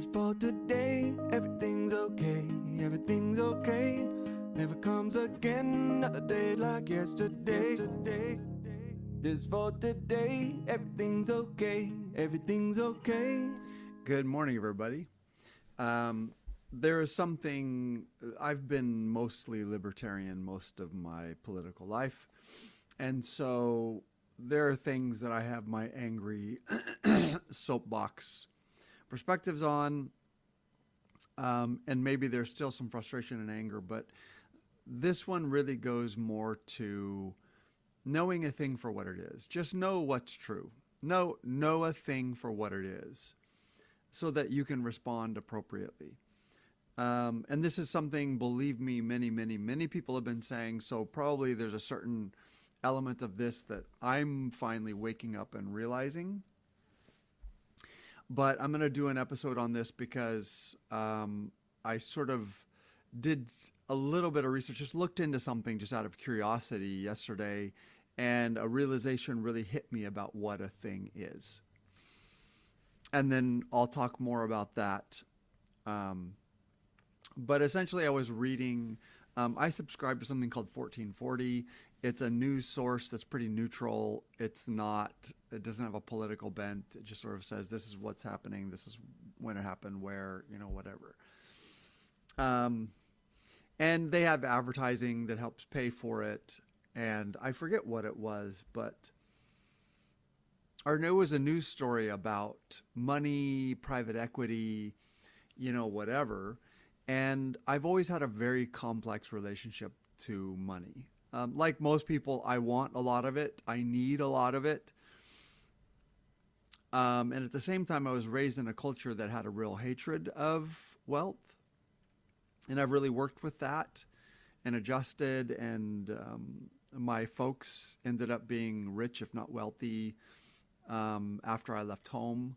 Just for today, everything's okay, everything's okay. Never comes again, another day like yesterday. Just for today, everything's okay, everything's okay. Good morning, everybody. There is something, I've been mostly libertarian most of my political life. And so there are things that I have my angry soapbox perspectives on. And maybe there's still some frustration and anger, but this one really goes more to knowing a thing for what it is. Just know what's true. Know a thing for what it is so that you can respond appropriately. And this is something, believe me, many people have been saying, so probably there's a certain element of this that I'm finally waking up and realizing. But I'm going to do an episode on this because I sort of did a little bit of research, just looked into something just out of curiosity yesterday, and a realization really hit me about what a thing is. And then I'll talk more about that. But essentially I was reading, I subscribe to something called 1440. It's a news source that's pretty neutral. It doesn't have a political bent. It just sort of says, this is what's happening. This is when it happened, where, whatever. And they have advertising that helps pay for it. And I forget what it was, but there was a news story about money, private equity, whatever. And I've always had a very complex relationship to money. Like most people, I want a lot of it. I need a lot of it. And at the same time, I was raised in a culture that had a real hatred of wealth. And I've really worked with that and adjusted. And my folks ended up being rich, if not wealthy, after I left home.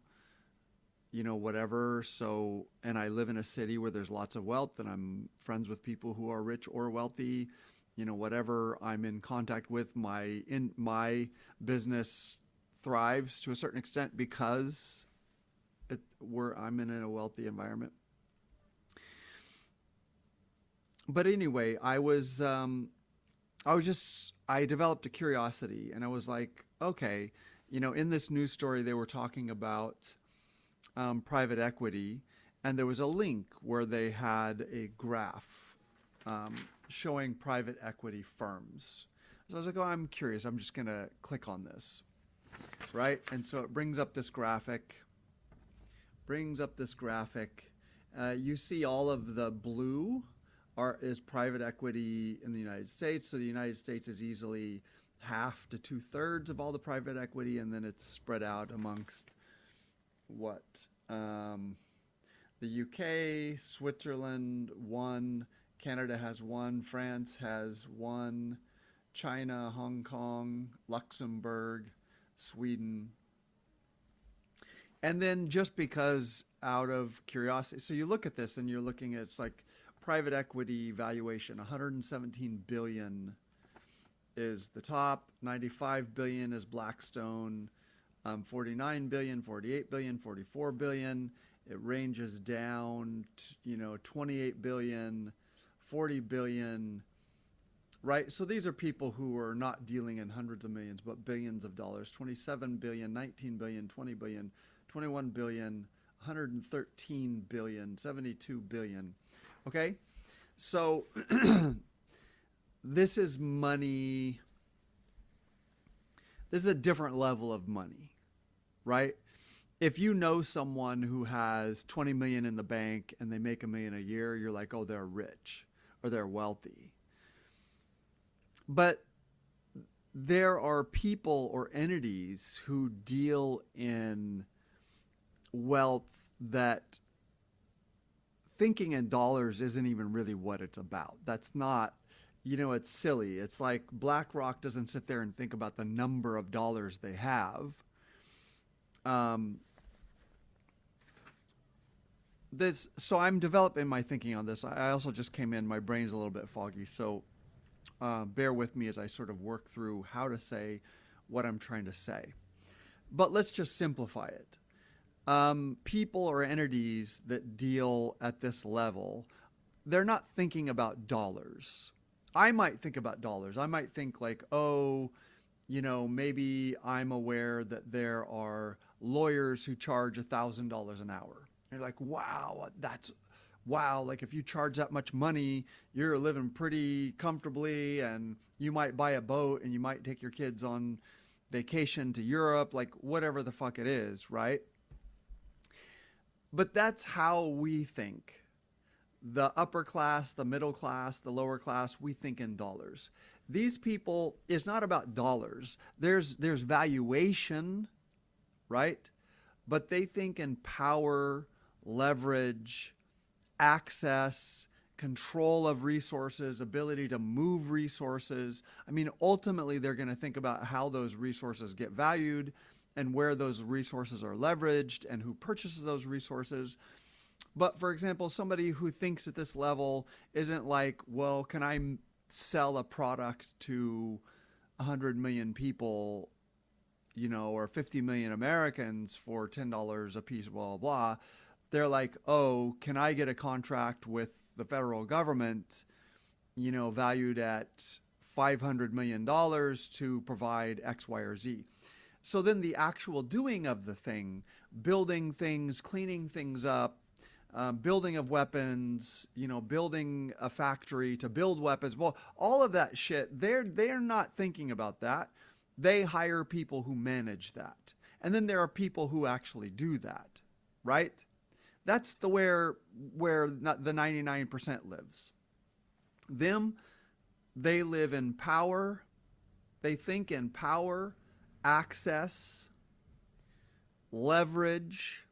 Whatever. So, and I live in a city where there's lots of wealth, and I'm friends with people who are rich or wealthy, whatever. I'm in contact with my business thrives to a certain extent because I'm in a wealthy environment. But anyway, I developed a curiosity, and I was like, okay, in this news story, they were talking about private equity, and there was a link where they had a graph showing private equity firms. So I was like, oh, I'm curious. I'm just going to click on this, right? And so it brings up this graphic. You see all of the blue is private equity in the United States. So the United States is easily half to 2/3 of all the private equity, and then it's spread out amongst the UK, Switzerland, 1, Canada has 1, France has 1, China, Hong Kong, Luxembourg, Sweden. And then just because out of curiosity, so you look at this and you're looking at, it's like private equity valuation, 117 billion is the top, 95 billion is Blackstone, 49 billion, 48 billion, 44 billion. It ranges down to, 28 billion, 40 billion, right? So these are people who are not dealing in hundreds of millions, but billions of dollars. 27 billion, 19 billion, 20 billion, 21 billion, 113 billion, 72 billion. Okay? So this is money. This is a different level of money. Right? If you know someone who has 20 million in the bank and they make $1 million a year, you're like, oh, they're rich or they're wealthy. But there are people or entities who deal in wealth that thinking in dollars isn't even really what it's about. That's not, it's silly. It's like BlackRock doesn't sit there and think about the number of dollars they have. So I'm developing my thinking on this. I also just came in, my brain's a little bit foggy, so bear with me as I sort of work through how to say what I'm trying to say. But let's just simplify it. people or entities that deal at this level, they're not thinking about dollars. I might think about dollars. I might think like, oh, maybe I'm aware that there are lawyers who charge $1,000 an hour. And you're like, wow, like if you charge that much money, you're living pretty comfortably, and you might buy a boat and you might take your kids on vacation to Europe, like whatever the fuck it is, right? But that's how we think. The upper class, the middle class, the lower class, we think in dollars. These people, it's not about dollars. There's valuation, right? But they think in power, leverage, access, control of resources, ability to move resources. I mean, ultimately, they're going to think about how those resources get valued and where those resources are leveraged and who purchases those resources. But for example, somebody who thinks at this level isn't like, well, can I sell a product to 100 million people, or 50 million Americans for $10 a piece, blah, blah, blah. They're like, oh, can I get a contract with the federal government, valued at $500 million to provide X, Y, or Z. So then the actual doing of the thing, building things, cleaning things up, building of weapons, building a factory to build weapons. Well, all of that shit, they're not thinking about that. They hire people who manage that. And then there are people who actually do that, right? That's where the 99% lives. They live in power. They think in power, access, leverage,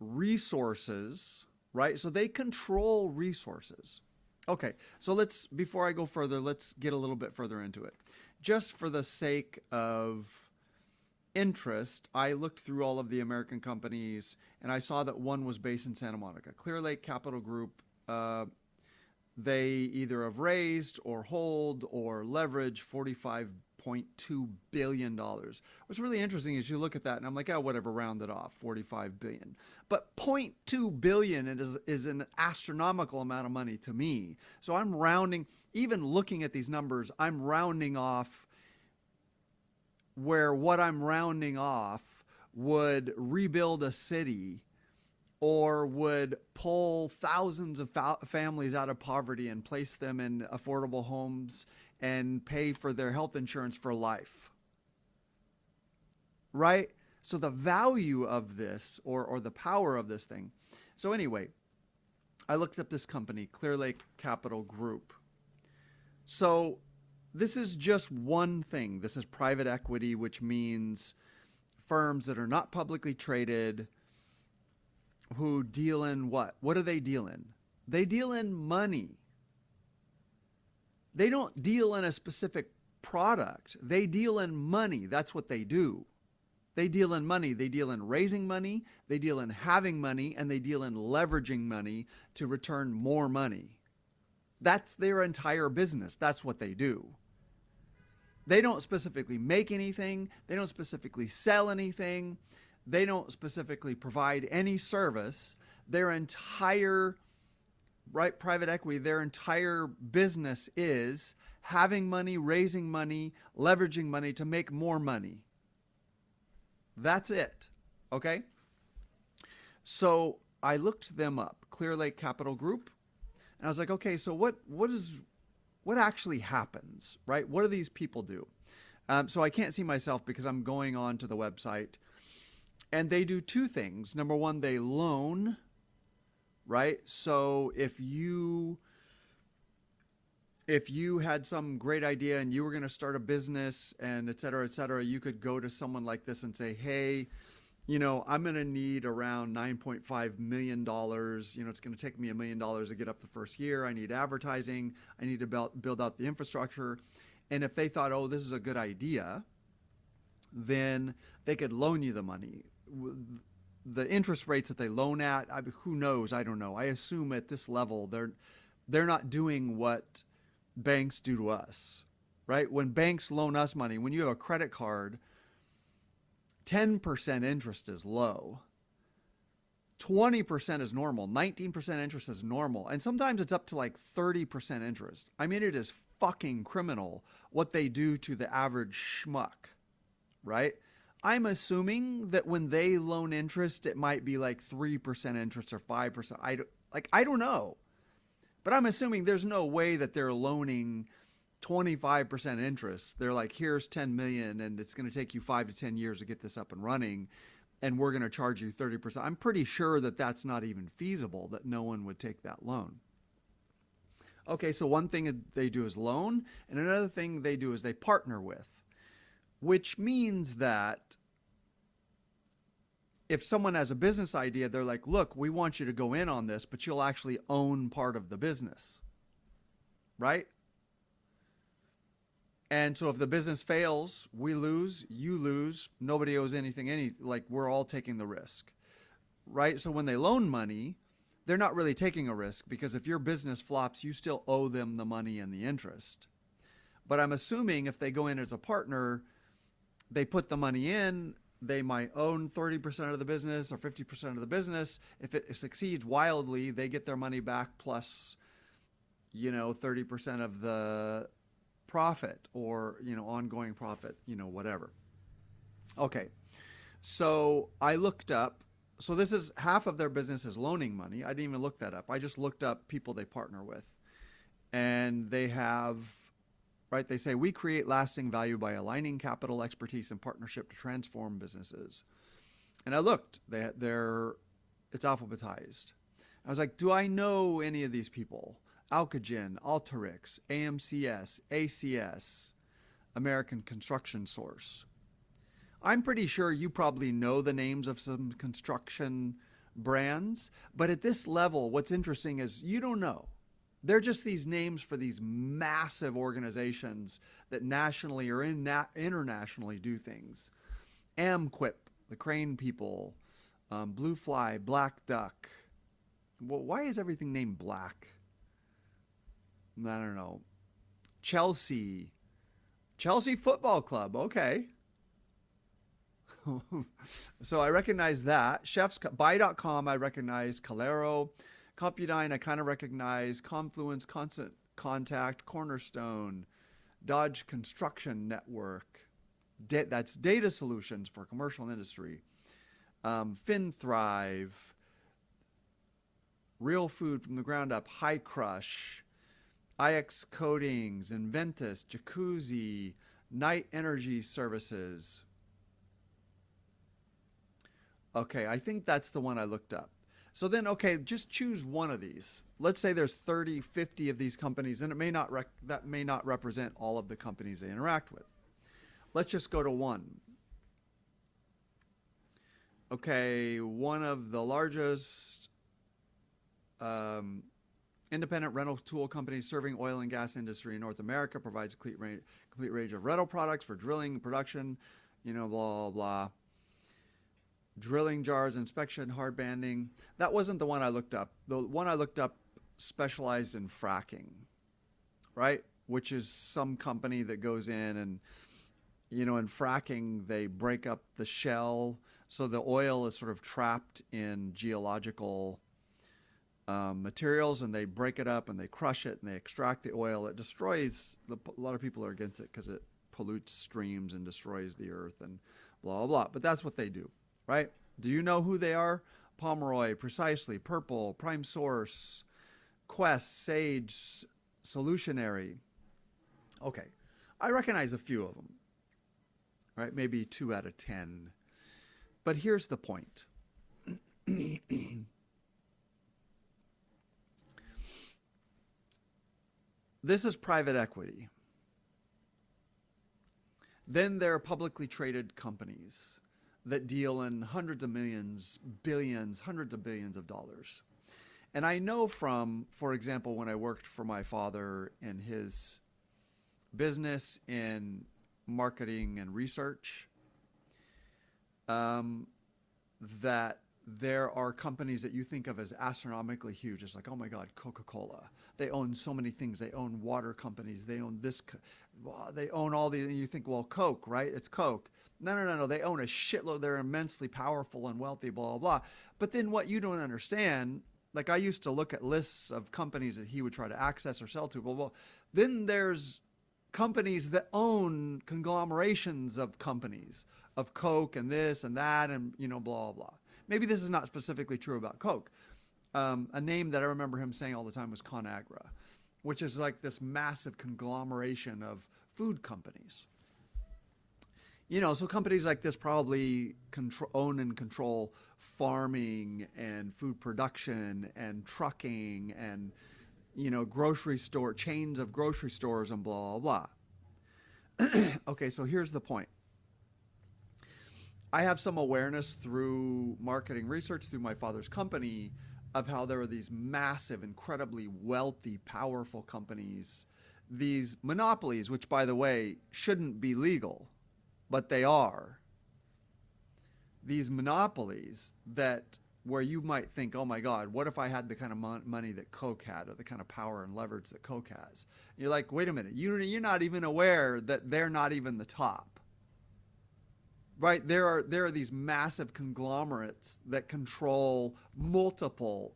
resources, right? So they control resources. Okay, so before I go further, let's get a little bit further into it. Just for the sake of interest, I looked through all of the American companies, and I saw that one was based in Santa Monica. Clear Lake Capital Group, they either have raised or hold or leverage $45.2 billion. What's really interesting is you look at that, and I'm like, oh, whatever, round it off, $45 billion. But $0.2 billion is an astronomical amount of money to me. So I'm rounding, even looking at these numbers, I'm rounding off where what I'm rounding off would rebuild a city or would pull thousands of families out of poverty and place them in affordable homes and pay for their health insurance for life. Right? So the value of this or the power of this thing. So anyway, I looked up this company, Clear Lake Capital Group. So this is just one thing. This is private equity, which means firms that are not publicly traded who deal in what? What do they deal in? They deal in money. They don't deal in a specific product. They deal in money. That's what they do. They deal in money. They deal in raising money. They deal in having money. And they deal in leveraging money to return more money. That's their entire business. That's what they do. They don't specifically make anything. They don't specifically sell anything. They don't specifically provide any service. Their entire, right, private equity, their entire business is having money, raising money, leveraging money to make more money. That's it. Okay? So I looked them up, Clear Lake Capital Group, and I was like, okay, so what actually happens, right? What do these people do? So I can't see myself because I'm going on to the website. And they do two things. Number one, they loan, right? So if you had some great idea and you were going to start a business and et cetera, you could go to someone like this and say, hey, I'm going to need around $9.5 million. It's going to take me $1 million to get up the first year. I need advertising. I need to build out the infrastructure. And if they thought, oh, this is a good idea, then they could loan you the money. The interest rates that they loan at, who knows? I don't know. I assume at this level, they're not doing what banks do to us, right? When banks loan us money, when you have a credit card, 10% interest is low. 20% is normal. 19% interest is normal. And sometimes it's up to like 30% interest. I mean, it is fucking criminal what they do to the average schmuck, right? I'm assuming that when they loan interest, it might be like 3% interest or 5%. I don't know. But I'm assuming there's no way that they're loaning 25% interest. They're like, here's 10 million and it's going to take you 5 to 10 years to get this up and running, and we're going to charge you 30%. I'm pretty sure that that's not even feasible, that no one would take that loan. Okay, so one thing they do is loan, and another thing they do is they partner with, which means that if someone has a business idea, they're like, look, we want you to go in on this, but you'll actually own part of the business, right? And so if the business fails, we lose, you lose, nobody owes anything, like we're all taking the risk, right? So when they loan money, they're not really taking a risk, because if your business flops, you still owe them the money and the interest. But I'm assuming if they go in as a partner, they put the money in, they might own 30% of the business or 50% of the business. If it succeeds wildly, they get their money back plus, 30% of the profit, or, ongoing profit, whatever. Okay. So I looked up, so this is half of their business is loaning money. I didn't even look that up. I just looked up people they partner with, and they have, right? They say, we create lasting value by aligning capital, expertise, and partnership to transform businesses. And I looked, it's alphabetized. I was like, do I know any of these people? Alcogen, Alteryx, AMCS, ACS, American Construction Source. I'm pretty sure you probably know the names of some construction brands, but at this level, what's interesting is you don't know. They're just these names for these massive organizations that nationally or internationally do things. Amquip, the crane people, Blue Fly, Black Duck. Well, why is everything named Black? I don't know. Chelsea Football Club. Okay. So I recognize that. Buy.com, I recognize. Calero. Compudyne, I kind of recognize. Confluence, Constant Contact, Cornerstone, Dodge Construction Network. That's data solutions for commercial industry. FinThrive, Real Food from the Ground Up, High Crush, IX Coatings, Inventus, Jacuzzi, Night Energy Services. Okay, I think that's the one I looked up. So then, okay, just choose one of these. Let's say there's 30, 50 of these companies, and that may not represent all of the companies they interact with. Let's just go to one. Okay, one of the largest independent rental tool companies serving oil and gas industry in North America, provides a complete range of rental products for drilling, production, blah, blah, blah. Drilling jars, inspection, hard banding. That wasn't the one I looked up. The one I looked up specialized in fracking, right? Which is some company that goes in and, in fracking, they break up the shell. So the oil is sort of trapped in geological materials, and they break it up and they crush it and they extract the oil. It destroys, a lot of people are against it because it pollutes streams and destroys the earth and blah, blah, blah. But that's what they do. Right? Do you know who they are? Pomeroy, Precisely, Purple, Prime Source, Quest, Sage, Solutionary. Okay. I recognize a few of them. Right? Maybe 2 out of 10. But here's the point. This is private equity. Then there are publicly traded companies that deal in hundreds of millions, billions, hundreds of billions of dollars. And I know from, for example, when I worked for my father in his business in marketing and research, that there are companies that you think of as astronomically huge. It's like, oh my God, Coca-Cola. They own so many things. They own water companies. They own this. They own all these. And you think, well, Coke, right? It's Coke. No. They own a shitload. They're immensely powerful and wealthy, blah, blah, blah. But then what you don't understand, like I used to look at lists of companies that he would try to access or sell to, blah, blah. Then there's companies that own conglomerations of companies, of Coke and this and that and, blah, blah, blah. Maybe this is not specifically true about Coke. A name that I remember him saying all the time was ConAgra, which is like this massive conglomeration of food companies. So companies like this probably own and control farming and food production and trucking and, grocery store, chains of grocery stores and blah, blah, blah. Okay, so here's the point. I have some awareness through marketing research, through my father's company, of how there are these massive, incredibly wealthy, powerful companies, these monopolies, which, by the way, shouldn't be legal, but they are. These monopolies where you might think, oh my God, what if I had the kind of money that Coke had, or the kind of power and leverage that Coke has? And you're like, wait a minute, you're not even aware that they're not even the top. Right? There are these massive conglomerates that control multiple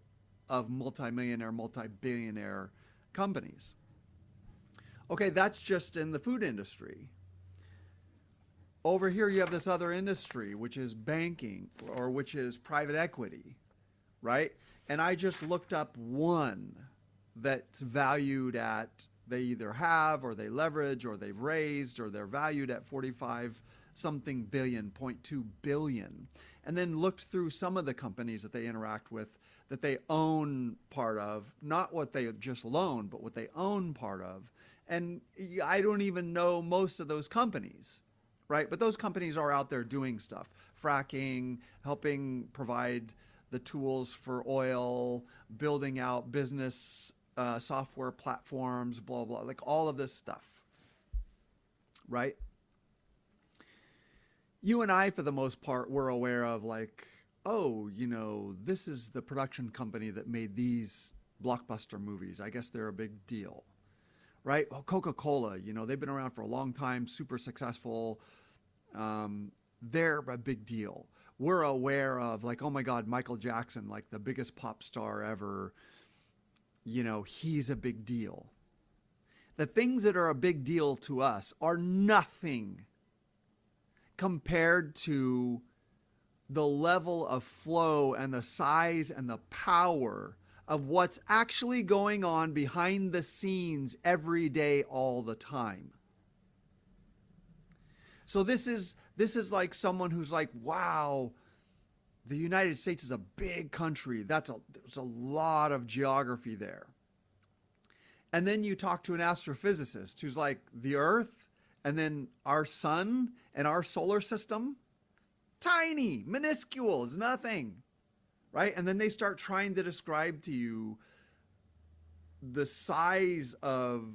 of multimillionaire, multi-billionaire companies. Okay, that's just in the food industry. Over here you have this other industry, which is banking, or which is private equity, right? And I just looked up one that's valued at, they either have, or they leverage, or they've raised, or they're valued at 45 something billion, 0.2 billion, and then looked through some of the companies that they interact with, that they own part of, not what they just loan, but what they own part of. And I don't even know most of those companies, right? But those companies are out there doing stuff, fracking, helping provide the tools for oil, building out business software platforms, blah, blah, like all of this stuff, right? You and I, for the most part, were aware of like, oh, this is the production company that made these blockbuster movies. I guess they're a big deal, right? Well, Coca-Cola, they've been around for a long time, super successful. They're a big deal. We're aware of like, oh my God, Michael Jackson, like the biggest pop star ever, he's a big deal. The things that are a big deal to us are nothing compared to the level of flow and the size and the power of what's actually going on behind the scenes every day, all the time. So this is like someone who's like, wow, the United States is a big country. There's a lot of geography there. And then you talk to an astrophysicist who's like, the Earth and then our sun and our solar system, tiny, minuscule, is nothing, right? And then they start trying to describe to you the size of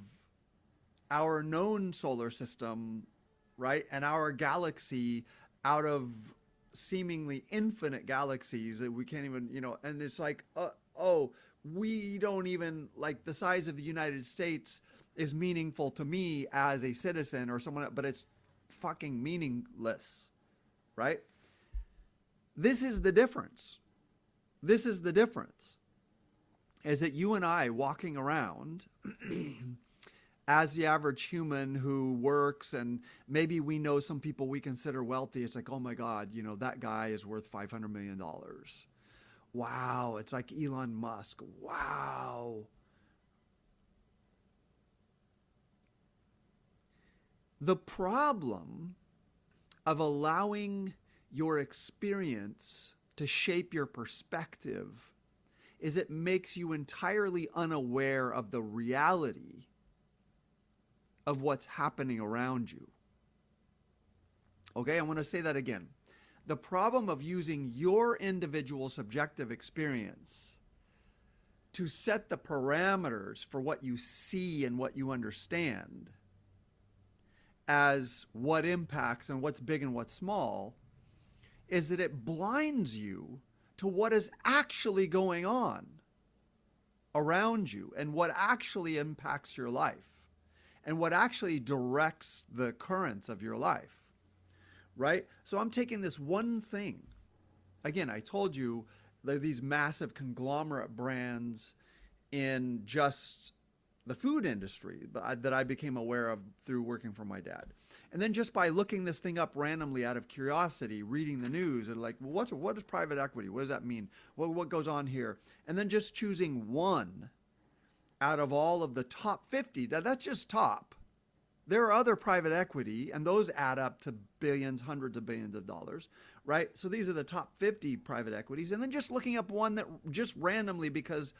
our known solar system, right? And our galaxy out of seemingly infinite galaxies that we can't even, and it's like, we don't even, like the size of the United States is meaningful to me as a citizen or someone, but it's fucking meaningless, right? This is the difference. This is the difference. Is that you and I walking around as the average human who works, and maybe we know some people we consider wealthy. It's like, oh my God, that guy is worth $500 million. Wow. It's like Elon Musk. Wow. The problem of allowing your experience to shape your perspective is it makes you entirely unaware of the reality of what's happening around you. Okay, I want to say that again. The problem of using your individual subjective experience to set the parameters for what you see and what you understand as what impacts and what's big and what's small is that it blinds you to what is actually going on around you and what actually impacts your life and what actually directs the currents of your life, right? So I'm taking this one thing. Again, I told you there are these massive conglomerate brands in just the food industry that I became aware of through working for my dad. And then just by looking this thing up randomly out of curiosity, reading the news, and like, well, what is private equity? What does that mean? What goes on here? And then just choosing one out of all of the top 50. Now, that's just top. There are other private equity, and those add up to billions, hundreds of billions of dollars, right? So these are the top 50 private equities. And then just looking up one that just randomly, because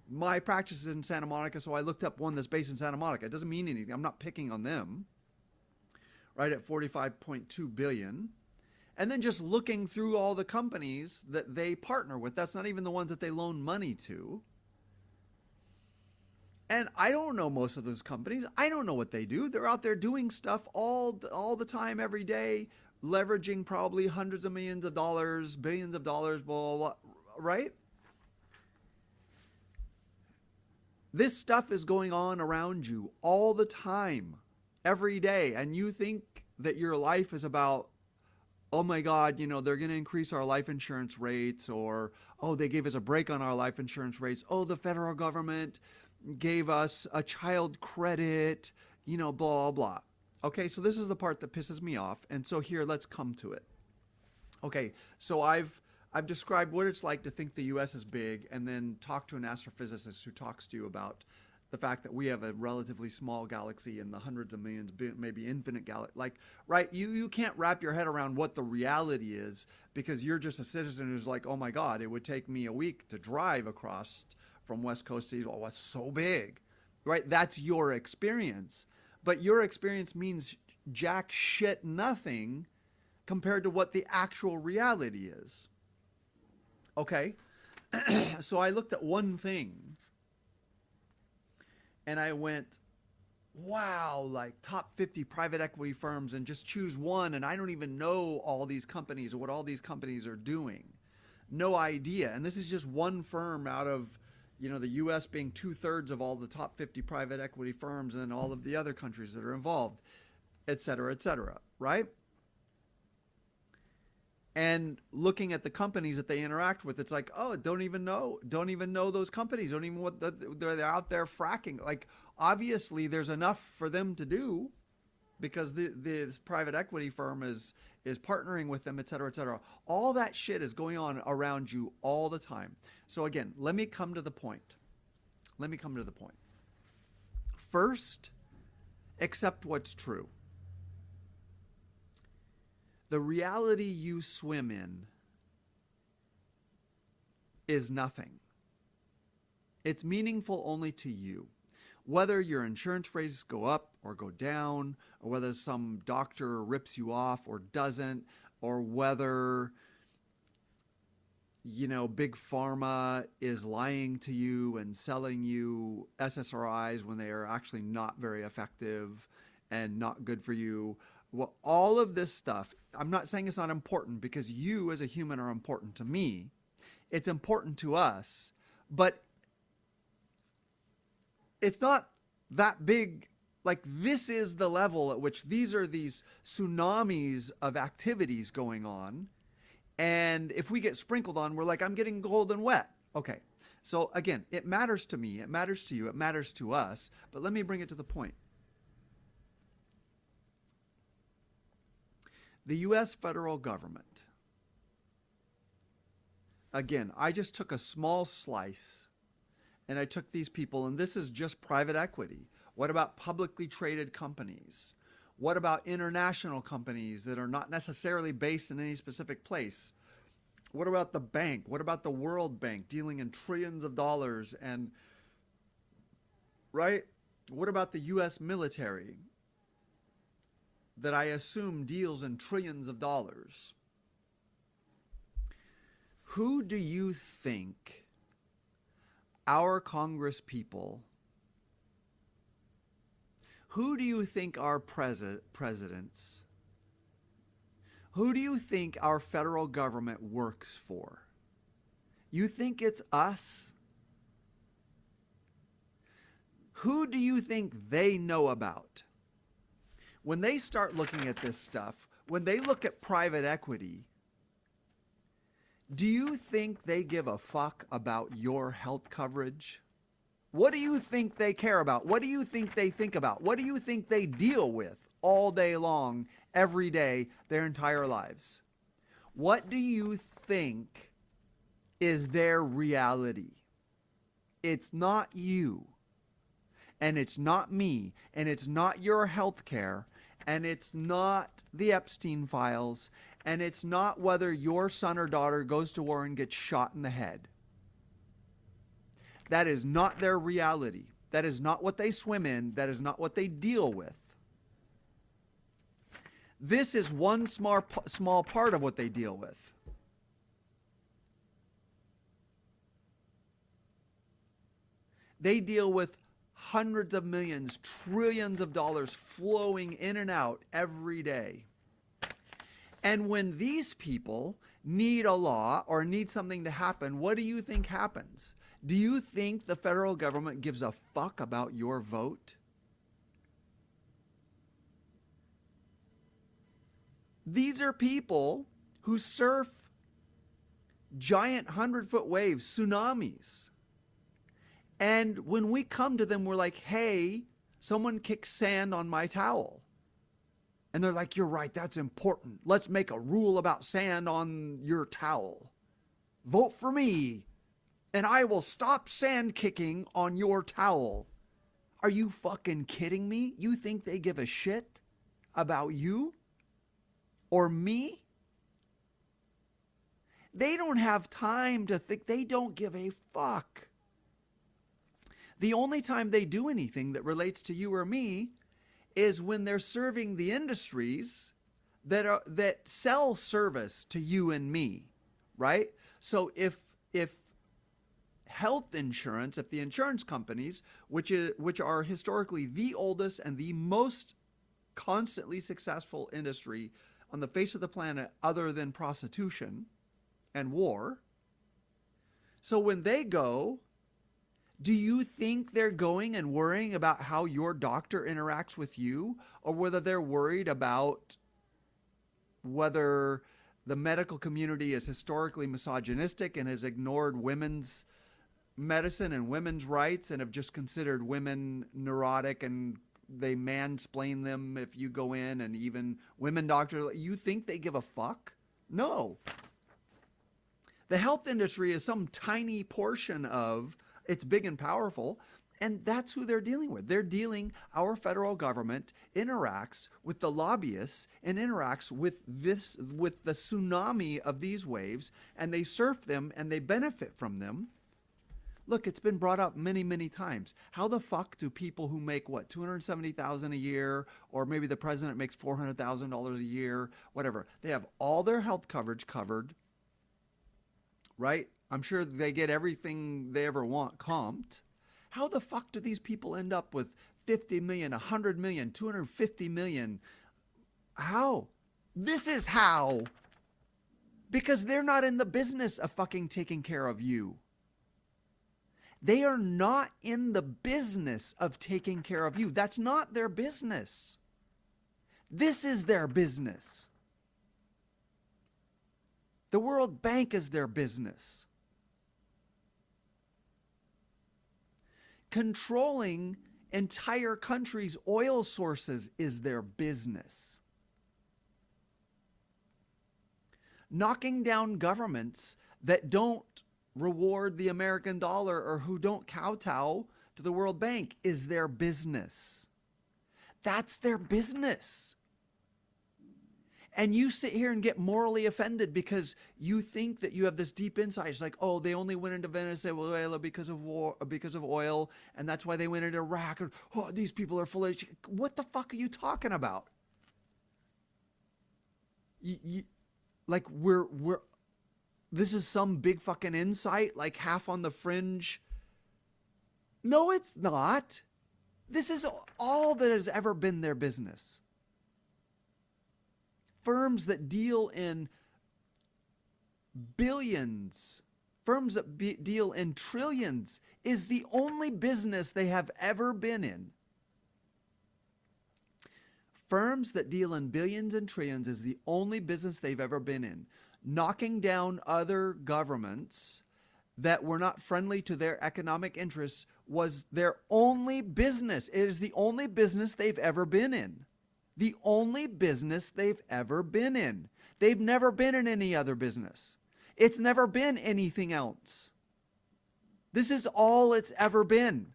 my practice is in Santa Monica, so I looked up one that's based in Santa Monica. It doesn't mean anything. I'm not picking on them, right, at 45.2 billion. And then just looking through all the companies that they partner with. That's not even the ones that they loan money to. And I don't know most of those companies. I don't know what they do. They're out there doing stuff all the time, every day, leveraging probably hundreds of millions of dollars, billions of dollars, blah, blah, blah, right? This stuff is going on around you all the time, every day. And you think that your life is about, oh my God, they're going to increase our life insurance rates, or, oh, they gave us a break on our life insurance rates. Oh, the federal government gave us a child credit, blah, blah, blah. Okay, so this is the part that pisses me off. And so here, let's come to it. Okay, so I've described what it's like to think the U.S. is big, and then talk to an astrophysicist who talks to you about the fact that we have a relatively small galaxy in the hundreds of millions, maybe infinite galaxy. Right? You can't wrap your head around what the reality is, because you're just a citizen who's like, oh my God, it would take me a week to drive across from West Coast to East. Oh, it's so big, right? That's your experience. But your experience means jack shit nothing compared to what the actual reality is. Okay, so I looked at one thing and I went, wow, like top 50 private equity firms, and just choose one. And I don't even know all these companies or what all these companies are doing. No idea. And this is just one firm out of, the U.S. being 2/3 of all the top 50 private equity firms, and then all of the other countries that are involved, et cetera, right? And looking at the companies that they interact with, it's like, oh, don't even know those companies. Don't even they're out there fracking. Like, obviously, there's enough for them to do, because this private equity firm is partnering with them, et cetera, et cetera. All that shit is going on around you all the time. So again, let me come to the point. First, accept what's true. The reality you swim in is nothing. It's meaningful only to you. Whether your insurance rates go up or go down, or whether some doctor rips you off or doesn't, or whether, Big Pharma is lying to you and selling you SSRIs when they are actually not very effective and not good for you. Well, all of this stuff, I'm not saying it's not important, because you as a human are important to me. It's important to us, but it's not that big. Like, this is the level at which these tsunamis of activities going on. And if we get sprinkled on, we're like, I'm getting cold and wet. Okay. So again, it matters to me. It matters to you. It matters to us. But let me bring it to the point. The U.S. federal government, again, I just took a small slice, and I took these people, and this is just private equity. What about publicly traded companies? What about international companies that are not necessarily based in any specific place? What about the bank? What about the World Bank, dealing in trillions of dollars? And, right? What about the U.S. military, that I assume deals in trillions of dollars? Who do you think our Congress people, who do you think our presidents, who do you think our federal government works for? You think it's us? Who do you think they know about? When they start looking at this stuff, when they look at private equity, do you think they give a fuck about your health coverage? What do you think they care about? What do you think they think about? What do you think they deal with all day long, every day, their entire lives? What do you think is their reality? It's not you, and it's not me, and it's not your health care, and it's not the Epstein files, and it's not whether your son or daughter goes to war and gets shot in the head. That is not their reality. That is not what they swim in. That is not what they deal with. This is one small part of what they deal with. They deal with hundreds of millions, trillions of dollars flowing in and out every day. And when these people need a law or need something to happen, what do you think happens? Do you think the federal government gives a fuck about your vote? These are people who surf giant 100-foot waves, tsunamis. And when we come to them, we're like, hey, someone kicked sand on my towel. And they're like, you're right, that's important. Let's make a rule about sand on your towel. Vote for me, and I will stop sand kicking on your towel. Are you fucking kidding me? You think they give a shit about you or me? They don't have time to think. They don't give a fuck. The only time they do anything that relates to you or me is when they're serving the industries that sell service to you and me, right? So if health insurance, if the insurance companies, which are historically the oldest and the most constantly successful industry on the face of the planet other than prostitution and war, so when they go, do you think they're going and worrying about how your doctor interacts with you, or whether they're worried about whether the medical community is historically misogynistic and has ignored women's medicine and women's rights and have just considered women neurotic and they mansplain them if you go in, and even women doctors? You think they give a fuck? No. The health industry is some tiny portion of, it's big and powerful, and that's who they're dealing with. They're dealing, our federal government interacts with the lobbyists and interacts with the tsunami of these waves, and they surf them and they benefit from them. Look, it's been brought up many, many times. How the fuck do people who make, what, $270,000 a year, or maybe the president makes $400,000 a year, whatever, they have all their health coverage covered, right? I'm sure they get everything they ever want comped. How the fuck do these people end up with 50 million, 100 million, 250 million? How? This is how. Because they're not in the business of fucking taking care of you. They are not in the business of taking care of you. That's not their business. This is their business. The World Bank is their business. Controlling entire countries' oil sources is their business. Knocking down governments that don't reward the American dollar or who don't kowtow to the World Bank is their business. That's their business. And you sit here and get morally offended because you think that you have this deep insight. It's like, oh, they only went into Venezuela because of war, because of oil, and that's why they went into Iraq. Or, oh, these people are full of shit. What the fuck are you talking about? Like this is some big fucking insight, like half on the fringe. No, it's not. This is all that has ever been their business. Firms that deal in billions, firms that deal in trillions is the only business they have ever been in. Firms that deal in billions and trillions is the only business they've ever been in. Knocking down other governments that were not friendly to their economic interests was their only business. It is the only business they've ever been in. The only business they've ever been in. They've never been in any other business. It's never been anything else. This is all it's ever been.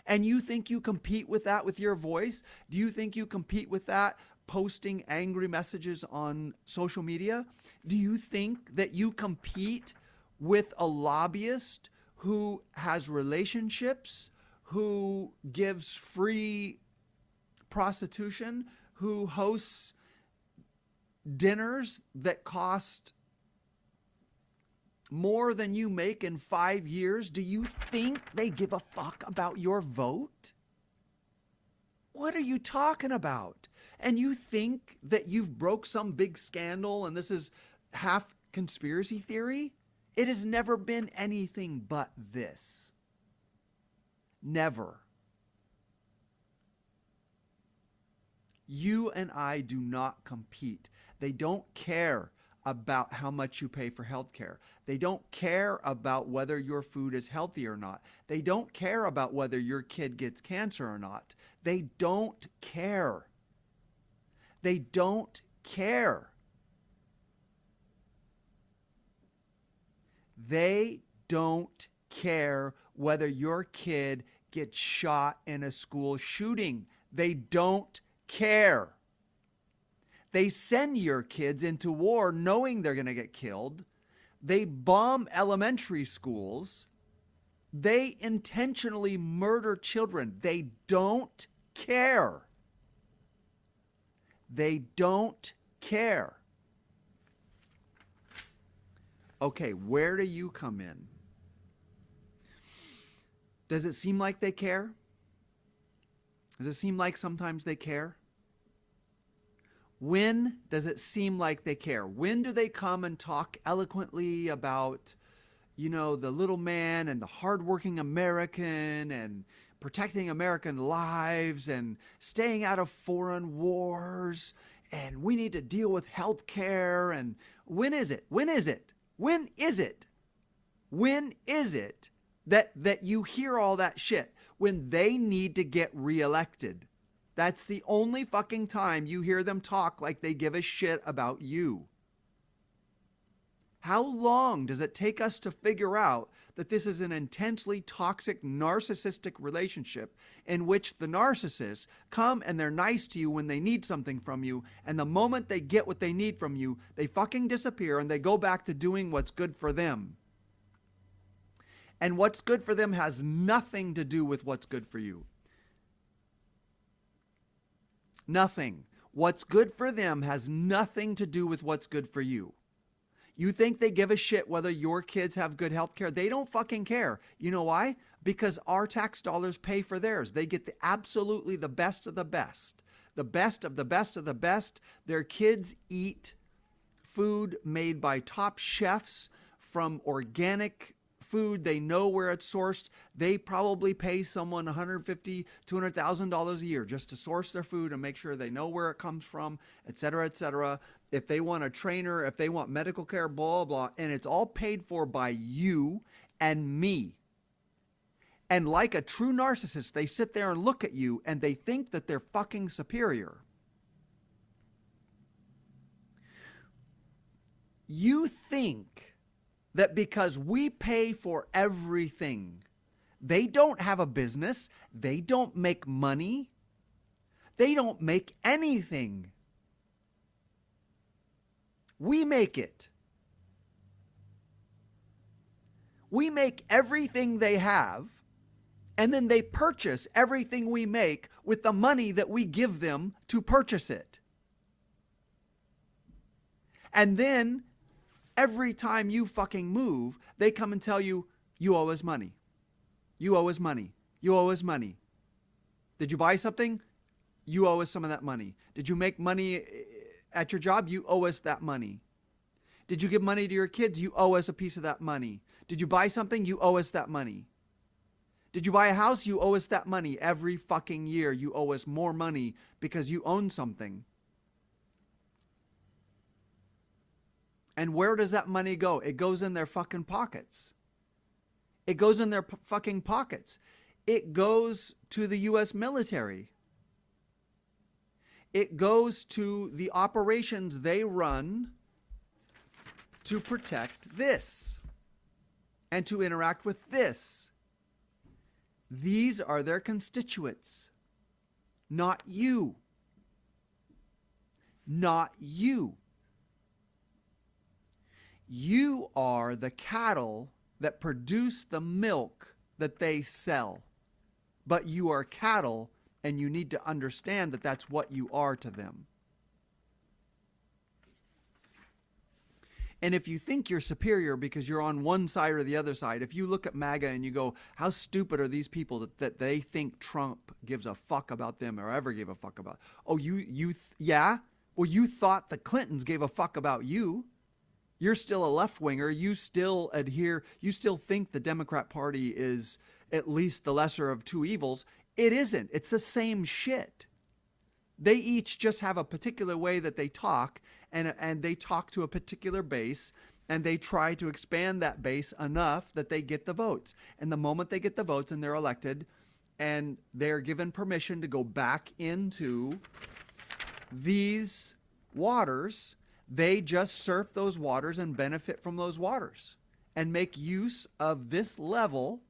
And you think you compete with that with your voice? Do you think you compete with that posting angry messages on social media? Do you think that you compete with a lobbyist who has relationships, who gives free prostitution, who hosts dinners that cost more than you make in 5 years? Do you think they give a fuck about your vote? What are you talking about? And you think that you've broke some big scandal and this is half conspiracy theory? It has never been anything but this. Never. You and I do not compete. They don't care about how much you pay for health care. They don't care about whether your food is healthy or not. They don't care about whether your kid gets cancer or not. They don't care. They don't care. They don't care whether your kid gets shot in a school shooting. They don't care. They send your kids into war knowing they're going to get killed. They bomb elementary schools. They intentionally murder children. They don't care. They don't care. Okay, where do you come in? Does it seem like they care? Does it seem like sometimes they care? When does it seem like they care? When do they come and talk eloquently about, the little man and the hardworking American and protecting American lives and staying out of foreign wars and we need to deal with health care? And when is it? When is it? When is it? When is it that you hear all that shit? When they need to get reelected. That's the only fucking time you hear them talk like they give a shit about you. How long does it take us to figure out that this is an intensely toxic, narcissistic relationship in which the narcissists come and they're nice to you when they need something from you, and the moment they get what they need from you, they fucking disappear and they go back to doing what's good for them. And what's good for them has nothing to do with what's good for you. Nothing. What's good for them has nothing to do with what's good for you. You think they give a shit whether your kids have good health care? They don't fucking care. You know why? Because our tax dollars pay for theirs. They get absolutely the best of the best. The best of the best of the best. Their kids eat food made by top chefs from organic food. They know where it's sourced. They probably pay someone $150,000, $200,000 a year just to source their food and make sure they know where it comes from, et cetera, et cetera. If they want a trainer, if they want medical care, blah, blah, and it's all paid for by you and me. And like a true narcissist, they sit there and look at you and they think that they're fucking superior. You think that because we pay for everything, they don't have a business, they don't make money, they don't make anything. We make it. We make everything they have, and then they purchase everything we make with the money that we give them to purchase it. And then every time you fucking move, they come and tell you, you owe us money. You owe us money. You owe us money. Did you buy something? You owe us some of that money. Did you make money at your job? You owe us that money. Did you give money to your kids? You owe us a piece of that money. Did you buy something? You owe us that money. Did you buy a house? You owe us that money. Every fucking year you owe us more money because you own something. And where does that money go? It goes in their fucking pockets. It goes in their fucking pockets. It goes to the U.S. military. It goes to the operations they run to protect this and to interact with this. These are their constituents, not you. Not you. You are the cattle that produce the milk that they sell. But you are cattle, and you need to understand that that's what you are to them. And if you think you're superior because you're on one side or the other side, if you look at MAGA and you go, how stupid are these people that they think Trump gives a fuck about them or ever gave a fuck about? Oh, yeah? Well, you thought the Clintons gave a fuck about you. You're still a left-winger. You still adhere. You still think the Democrat Party is at least the lesser of two evils. It isn't. It's the same shit. They each just have a particular way that they talk, and they talk to a particular base, and they try to expand that base enough that they get the votes. And the moment they get the votes and they're elected, and they're given permission to go back into these waters, they just surf those waters and benefit from those waters and make use of this level.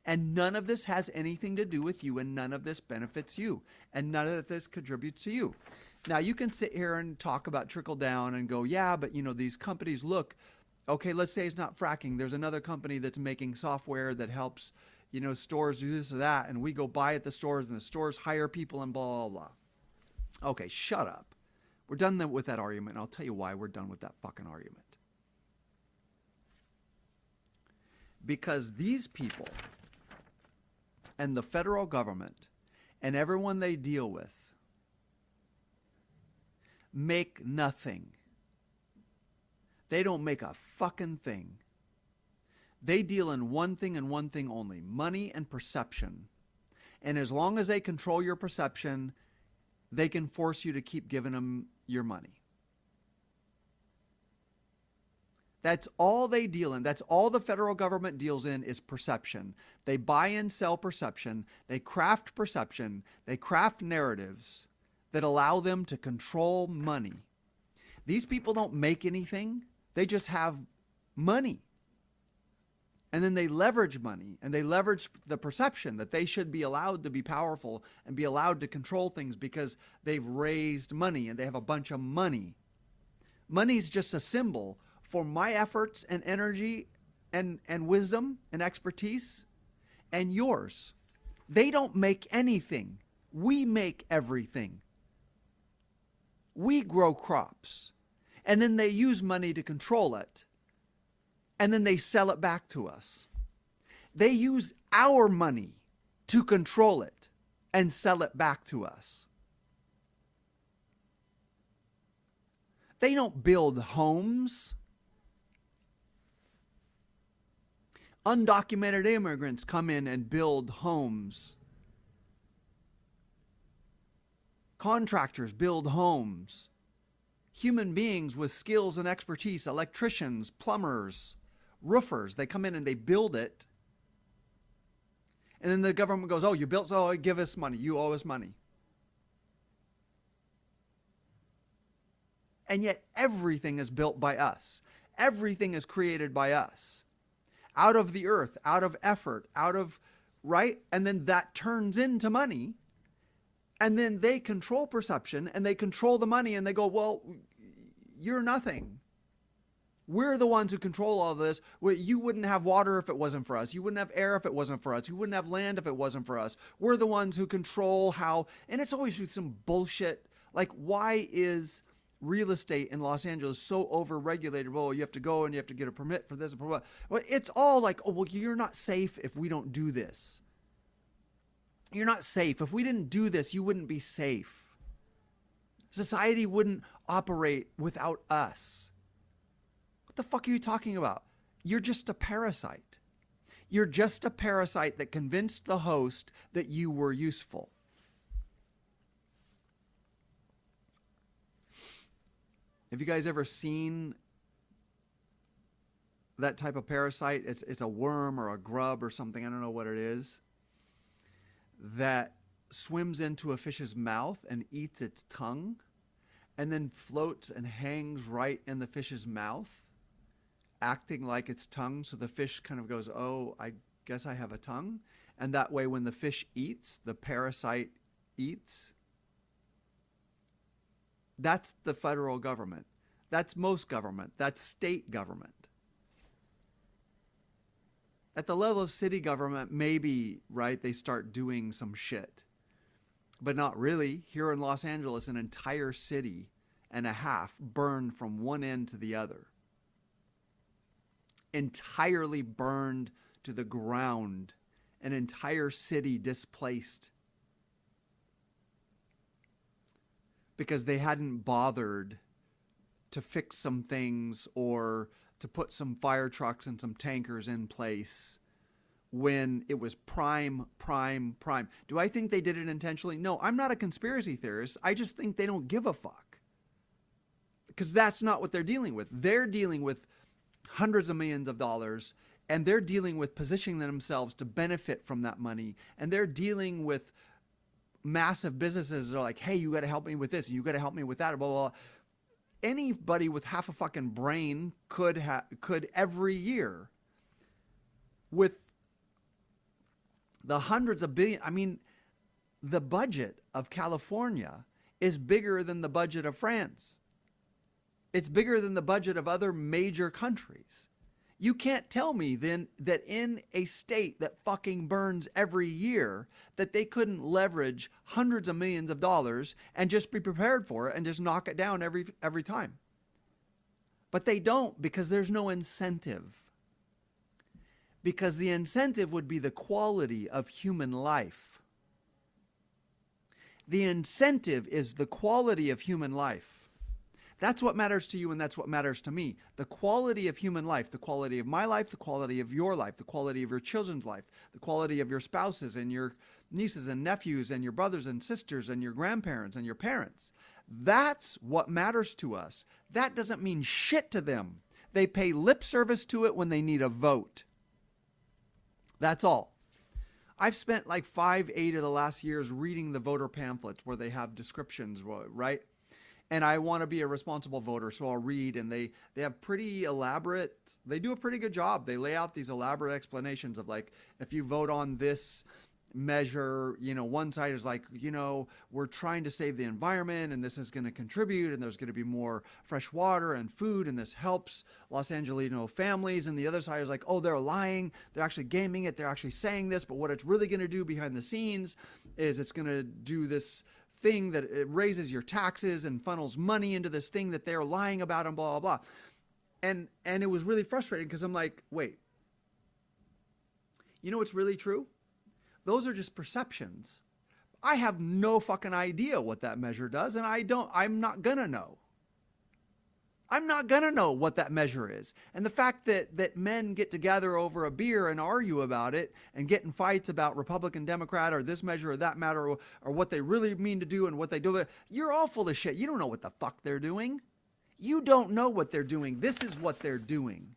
And none of this has anything to do with you, and none of this benefits you, and none of this contributes to you. Now, you can sit here and talk about trickle down and go, yeah, but these companies, look, okay, let's say it's not fracking. There's another company that's making software that helps, stores do this or that, and we go buy at the stores, and the stores hire people and blah, blah, blah. Okay, shut up. We're done with that argument, and I'll tell you why we're done with that fucking argument. Because these people and the federal government and everyone they deal with make nothing. They don't make a fucking thing. They deal in one thing and one thing only: money and perception. And as long as they control your perception, they can force you to keep giving them your money. That's all they deal in. That's all the federal government deals in, is perception. They buy and sell perception. They craft perception. They craft narratives that allow them to control money. These people don't make anything. They just have money. And then they leverage money, and they leverage the perception that they should be allowed to be powerful and be allowed to control things because they've raised money and they have a bunch of money. Money's just a symbol for my efforts and energy and wisdom and expertise and yours. They don't make anything. We make everything. We grow crops, and then they use money to control it, and then they sell it back to us. They use our money to control it and sell it back to us. They don't build homes. Undocumented immigrants come in and build homes. Contractors build homes. Human beings with skills and expertise, electricians, plumbers, roofers, they come in and they build it. And then the government goes, oh, you built, so give us money. You owe us money. And yet everything is built by us. Everything is created by us. Out of the earth, out of effort, right? And then that turns into money. And then they control perception and they control the money, and they go, well, you're nothing. We're the ones who control all this. You wouldn't have water if it wasn't for us. You wouldn't have air if it wasn't for us. You wouldn't have land if it wasn't for us. We're the ones who control how, and it's always with some bullshit. Like, why is real estate in Los Angeles so overregulated? Well, you have to go and you have to get a permit for this. Well, it's all like, oh, well, you're not safe if we don't do this. You're not safe. If we didn't do this, you wouldn't be safe. Society wouldn't operate without us. What the fuck are you talking about? You're just a parasite. You're just a parasite that convinced the host that you were useful. Have you guys ever seen that type of parasite? It's a worm or a grub or something, I don't know what it is, that swims into a fish's mouth and eats its tongue and then floats and hangs right in the fish's mouth, acting like its tongue. So the fish kind of goes, oh, I guess I have a tongue. And that way when the fish eats, the parasite eats. That's the federal government. That's most government. That's state government. At the level of city government, maybe, right, they start doing some shit. But not really. Here in Los Angeles, an entire city and a half burned from one end to the other. Entirely burned to the ground. An entire city displaced. Because they hadn't bothered to fix some things or to put some fire trucks and some tankers in place when it was prime. Do I think they did it intentionally? No, I'm not a conspiracy theorist. I just think they don't give a fuck. Because that's not what they're dealing with. They're dealing with hundreds of millions of dollars, and they're dealing with positioning themselves to benefit from that money. And they're dealing with massive businesses that are like, hey, you got to help me with this, and you got to help me with that, blah, blah, blah. Anybody with half a fucking brain could every year, with the hundreds of billion. I mean, the budget of California is bigger than the budget of France. It's bigger than the budget of other major countries. You can't tell me then that in a state that fucking burns every year that they couldn't leverage hundreds of millions of dollars and just be prepared for it and just knock it down every time. But they don't, because there's no incentive. Because the incentive would be the quality of human life. The incentive is the quality of human life. That's what matters to you, and that's what matters to me. The quality of human life, the quality of my life, the quality of your life, the quality of your children's life, the quality of your spouses and your nieces and nephews and your brothers and sisters and your grandparents and your parents. That's what matters to us. That doesn't mean shit to them. They pay lip service to it when they need a vote. That's all. I've spent like 8 of the last years reading the voter pamphlets where they have descriptions, right? And I want to be a responsible voter, so I'll read, and they have pretty elaborate, they do a pretty good job. They lay out these elaborate explanations of like, if you vote on this measure, you know, one side is like, you know, we're trying to save the environment and this is going to contribute and there's going to be more fresh water and food and this helps Los Angelino families. And the other side is like, oh, they're lying. They're actually gaming it. They're actually saying this, but what it's really going to do behind the scenes is it's going to do this thing that it raises your taxes and funnels money into this thing that they're lying about and blah, blah, blah. And it was really frustrating because I'm like, wait, you know what's really true? Those are just perceptions. I have no fucking idea what that measure does, and I'm not gonna know. I'm not gonna know what that measure is. And the fact that men get together over a beer and argue about it and get in fights about Republican, Democrat, or this measure or that matter, or what they really mean to do and what they do, you're all full of shit. You don't know what the fuck they're doing. You don't know what they're doing. This is what they're doing.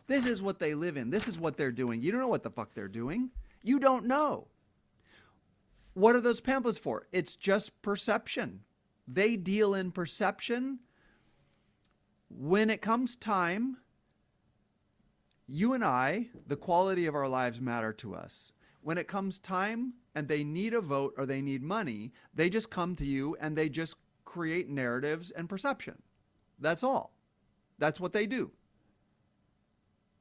This is what they live in. This is what they're doing. You don't know what the fuck they're doing. You don't know. What are those pamphlets for? It's just perception. They deal in perception. When it comes time, you and I, the quality of our lives matter to us. When it comes time and they need a vote or they need money, they just come to you and they just create narratives and perception. That's all. That's what they do.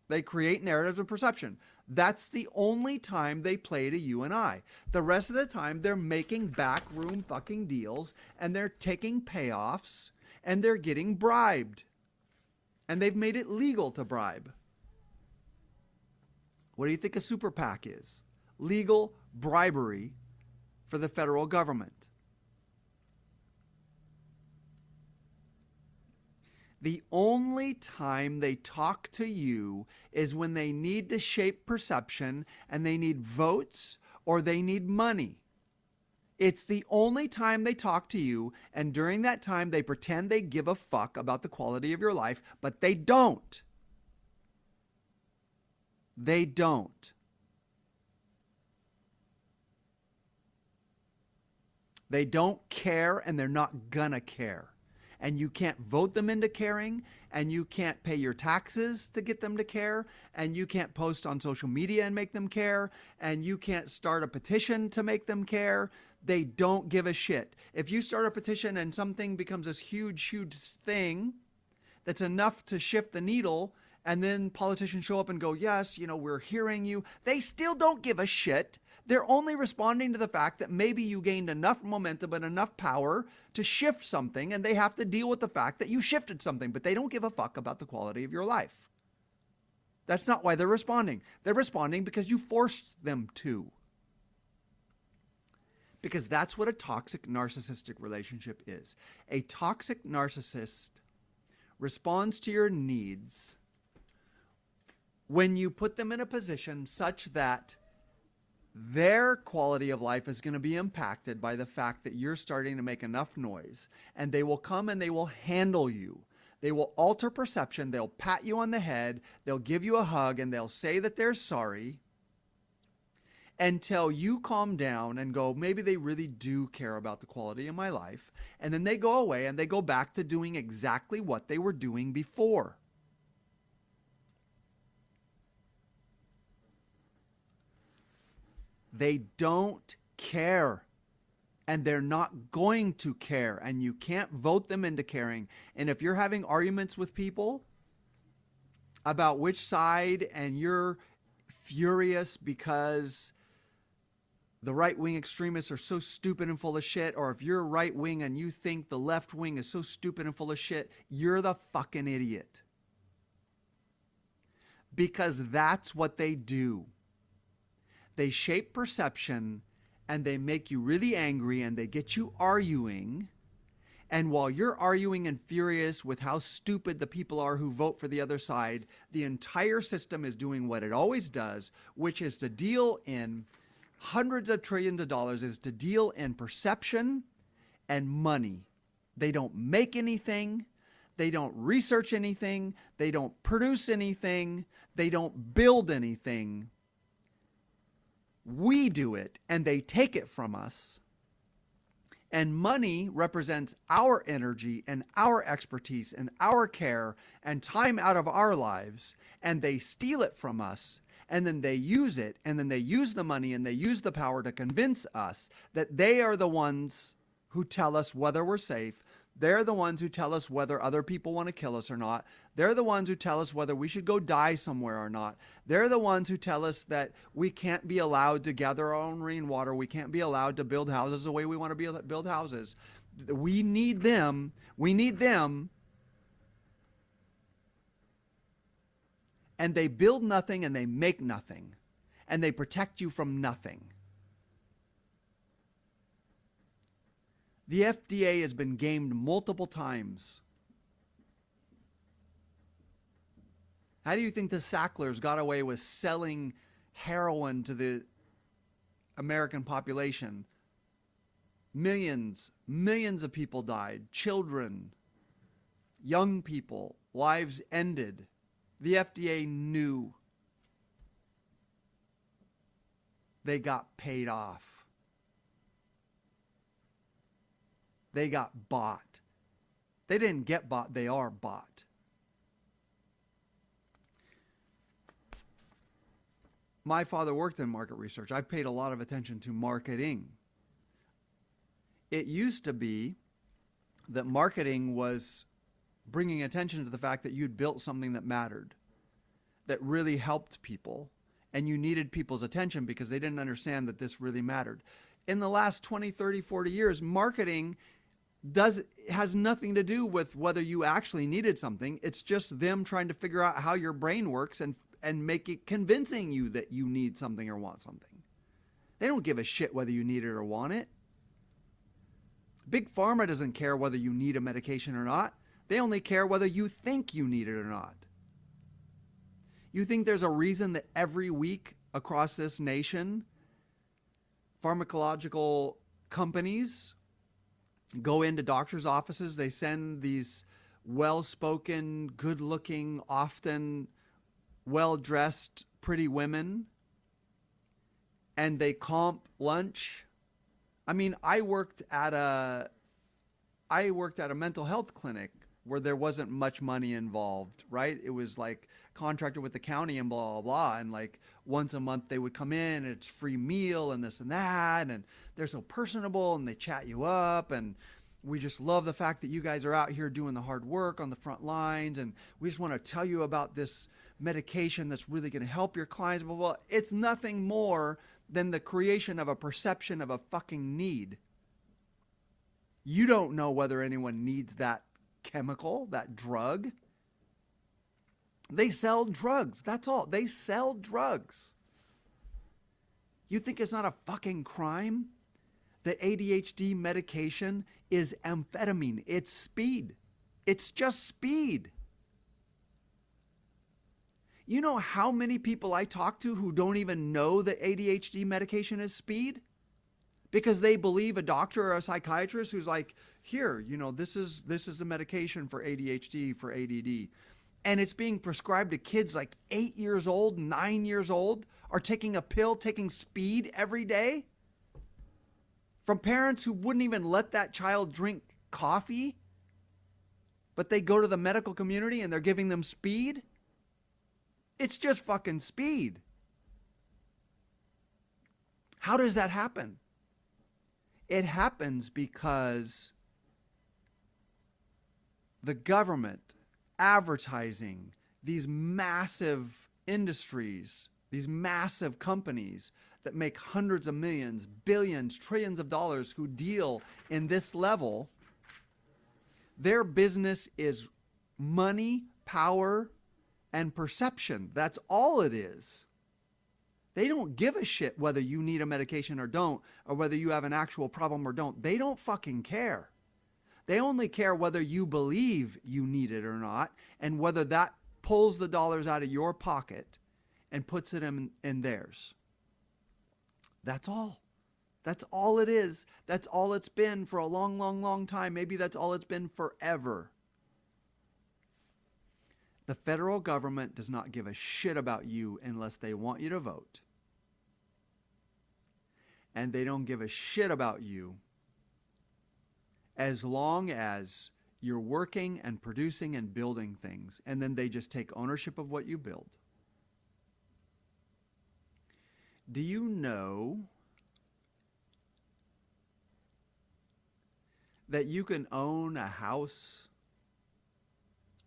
They create narratives and perception. That's the only time they play to you and I. The rest of the time, they're making backroom fucking deals and they're taking payoffs and they're getting bribed. And they've made it legal to bribe. What do you think a super PAC is? Legal bribery for the federal government. The only time they talk to you is when they need to shape perception and they need votes or they need money. It's the only time they talk to you, and during that time they pretend they give a fuck about the quality of your life, but they don't. They don't. They don't care, and they're not gonna care. And you can't vote them into caring, and you can't pay your taxes to get them to care, and you can't post on social media and make them care, and you can't start a petition to make them care. They don't give a shit. If you start a petition and something becomes this huge, huge thing that's enough to shift the needle, and then politicians show up and go, yes, we're hearing you, they still don't give a shit. They're only responding to the fact that maybe you gained enough momentum and enough power to shift something, and they have to deal with the fact that you shifted something, but they don't give a fuck about the quality of your life. That's not why they're responding. They're responding because you forced them to. Because that's what a toxic narcissistic relationship is. A toxic narcissist responds to your needs when you put them in a position such that their quality of life is going to be impacted by the fact that you're starting to make enough noise, and they will come and they will handle you. They will alter perception. They'll pat you on the head. They'll give you a hug, and they'll say that they're sorry until you calm down and go, maybe they really do care about the quality of my life. And then they go away and they go back to doing exactly what they were doing before. They don't care, and they're not going to care, and you can't vote them into caring. And if you're having arguments with people about which side, and you're furious because the right-wing extremists are so stupid and full of shit, or if you're right-wing and you think the left wing is so stupid and full of shit, you're the fucking idiot. Because that's what they do. They shape perception, and they make you really angry, and they get you arguing. And while you're arguing and furious with how stupid the people are who vote for the other side, the entire system is doing what it always does, which is to deal in hundreds of trillions of dollars, is to deal in perception and money. They don't make anything. They don't research anything. They don't produce anything. They don't build anything. We do it, and they take it from us. And money represents our energy and our expertise and our care and time out of our lives, and they steal it from us, and then they use it, and then they use the money and they use the power to convince us that they are the ones who tell us whether we're safe. They're the ones who tell us whether other people want to kill us or not. They're the ones who tell us whether we should go die somewhere or not. They're the ones who tell us that we can't be allowed to gather our own rainwater. We can't be allowed to build houses the way we want to build houses. We need them. We need them. And they build nothing and they make nothing. And they protect you from nothing. The FDA has been gamed multiple times. How do you think the Sacklers got away with selling heroin to the American population? Millions of people died. Children, young people, lives ended. The FDA knew. They got paid off. They got bought. They didn't get bought, they are bought. My father worked in market research. I paid a lot of attention to marketing. It used to be that marketing was bringing attention to the fact that you'd built something that mattered, that really helped people, and you needed people's attention because they didn't understand that this really mattered. In the last 20, 30, 40 years, marketing has nothing to do with whether you actually needed something. It's just them trying to figure out how your brain works and make it convincing you that you need something or want something. They don't give a shit whether you need it or want it. Big Pharma doesn't care whether you need a medication or not. They only care whether you think you need it or not. You think there's a reason that every week across this nation, pharmacological companies go into doctors' offices, they send these well-spoken, good-looking, often well-dressed, pretty women, and they comp lunch? I mean, I worked at a mental health clinic where there wasn't much money involved, right? It was like contracted with the county and blah, blah, blah. And like once a month they would come in and it's free meal and this and that. And they're so personable and they chat you up. And we just love the fact that you guys are out here doing the hard work on the front lines. And we just want to tell you about this medication that's really going to help your clients, blah, blah, blah. It's nothing more than the creation of a perception of a fucking need. You don't know whether anyone needs that chemical, that drug. They sell drugs. That's all. They sell drugs. You think it's not a fucking crime that ADHD medication is amphetamine? It's speed. It's just speed. You know how many people I talk to who don't even know that ADHD medication is speed? Because they believe a doctor or a psychiatrist who's like, here, this is a medication for ADHD, for ADD. And it's being prescribed to kids like 8 years old, 9 years old, are taking a pill, taking speed every day. From parents who wouldn't even let that child drink coffee, but they go to the medical community and they're giving them speed. It's just fucking speed. How does that happen? It happens because the government, advertising, these massive industries, these massive companies that make hundreds of millions, billions, trillions of dollars who deal in this level, their business is money, power, and perception. That's all it is. They don't give a shit whether you need a medication or don't, or whether you have an actual problem or don't. They don't fucking care. They only care whether you believe you need it or not, and whether that pulls the dollars out of your pocket and puts it in theirs. That's all. That's all it is. That's all it's been for a long, long, long time. Maybe that's all it's been forever. The federal government does not give a shit about you unless they want you to vote. And they don't give a shit about you as long as you're working and producing and building things. And then they just take ownership of what you build. Do you know that you can own a house,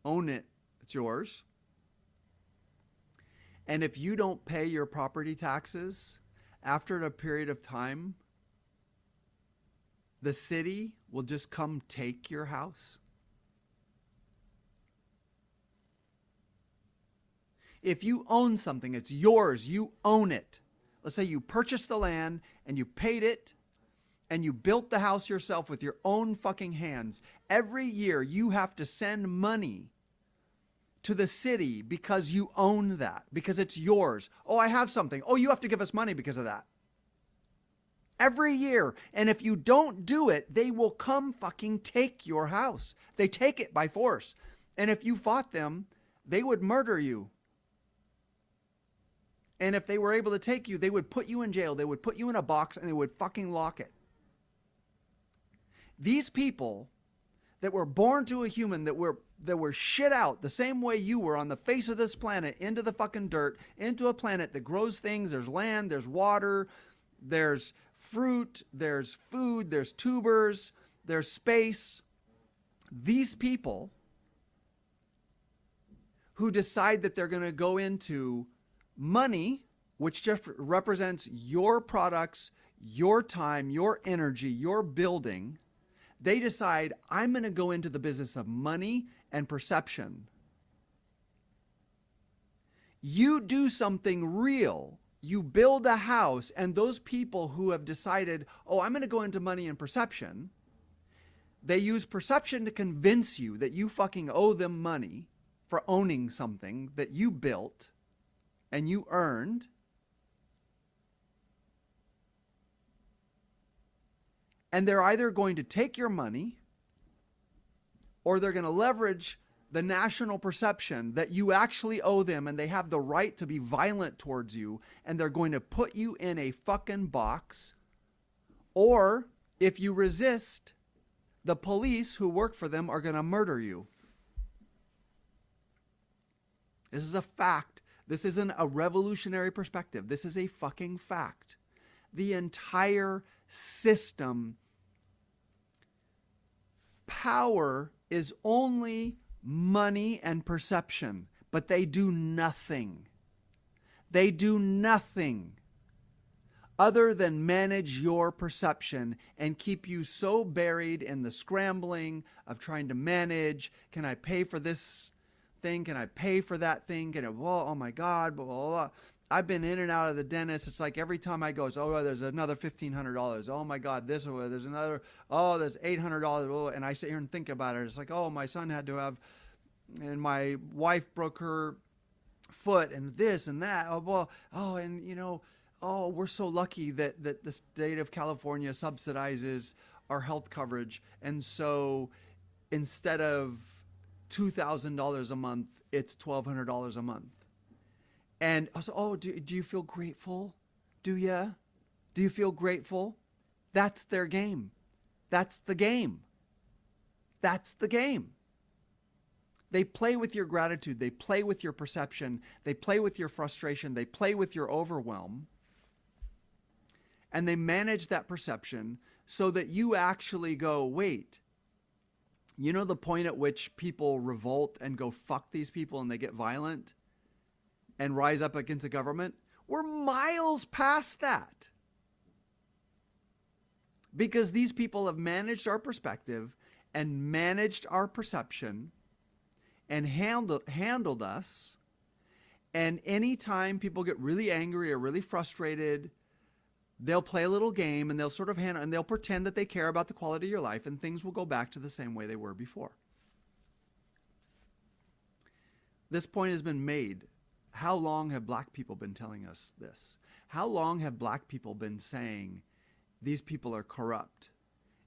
own it, it's yours, and if you don't pay your property taxes, after a period of time, the city will just come take your house? If you own something, it's yours, you own it. Let's say you purchased the land and you paid it and you built the house yourself with your own fucking hands. Every year you have to send money to the city because you own that, because it's yours. Oh, I have something. Oh, you have to give us money because of that. Every year. And if you don't do it, they will come fucking take your house. They take it by force. And if you fought them, they would murder you. And if they were able to take you, they would put you in jail. They would put you in a box and they would fucking lock it. These people that were born to a human, that were shit out the same way you were on the face of this planet, into the fucking dirt, into a planet that grows things. There's land, there's water, there's fruit, there's food, there's tubers, there's space. These people who decide that they're going to go into money, which just represents your products, your time, your energy, your building, they decide, I'm going to go into the business of money and perception. You do something real. You build a house, and those people who have decided, oh, I'm going to go into money and perception, They use perception to convince you that you fucking owe them money for owning something that you built and you earned. And they're either going to take your money or they're going to leverage the national perception that you actually owe them and they have the right to be violent towards you, and they're going to put you in a fucking box. Or if you resist, the police who work for them are going to murder you. This is a fact. This isn't a revolutionary perspective. This is a fucking fact. The entire system, power is only money and perception, but they do nothing. They do nothing other than manage your perception and keep you so buried in the scrambling of trying to manage. Can I pay for this thing? Can I pay for that thing? Can I, well, oh my God, blah, blah, blah. I've been in and out of the dentist. It's like every time I go, it's, oh, there's another $1,500. Oh my God, this or there's another, oh, there's $800. Oh, and I sit here and think about it. It's like, oh, my son had to have, and my wife broke her foot and this and that. Oh, well, oh, and you know, oh, we're so lucky that the state of California subsidizes our health coverage. And so instead of $2,000 a month, it's $1,200 a month. And I was, oh, do you feel grateful? Do you? Do you feel grateful? That's their game. That's the game. That's the game. They play with your gratitude. They play with your perception. They play with your frustration. They play with your overwhelm. And they manage that perception so that you actually go, wait, you know the point at which people revolt and go, fuck these people, and they get violent and rise up against the government? We're miles past that. Because these people have managed our perspective and managed our perception and handled us. And anytime people get really angry or really frustrated, they'll play a little game and they'll sort of and they'll pretend that they care about the quality of your life, and things will go back to the same way they were before. This point has been made. How long have black people been telling us this? How long have black people been saying these people are corrupt,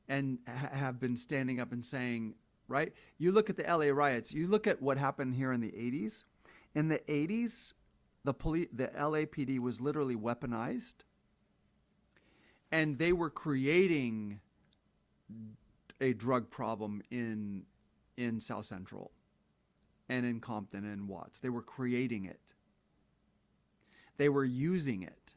and have been standing up and saying, right? You look at the LA riots. You look at what happened here in the 80s. In the 80s, the LAPD was literally weaponized, and they were creating a drug problem in South Central and in Compton and Watts. They were creating it. They were using it.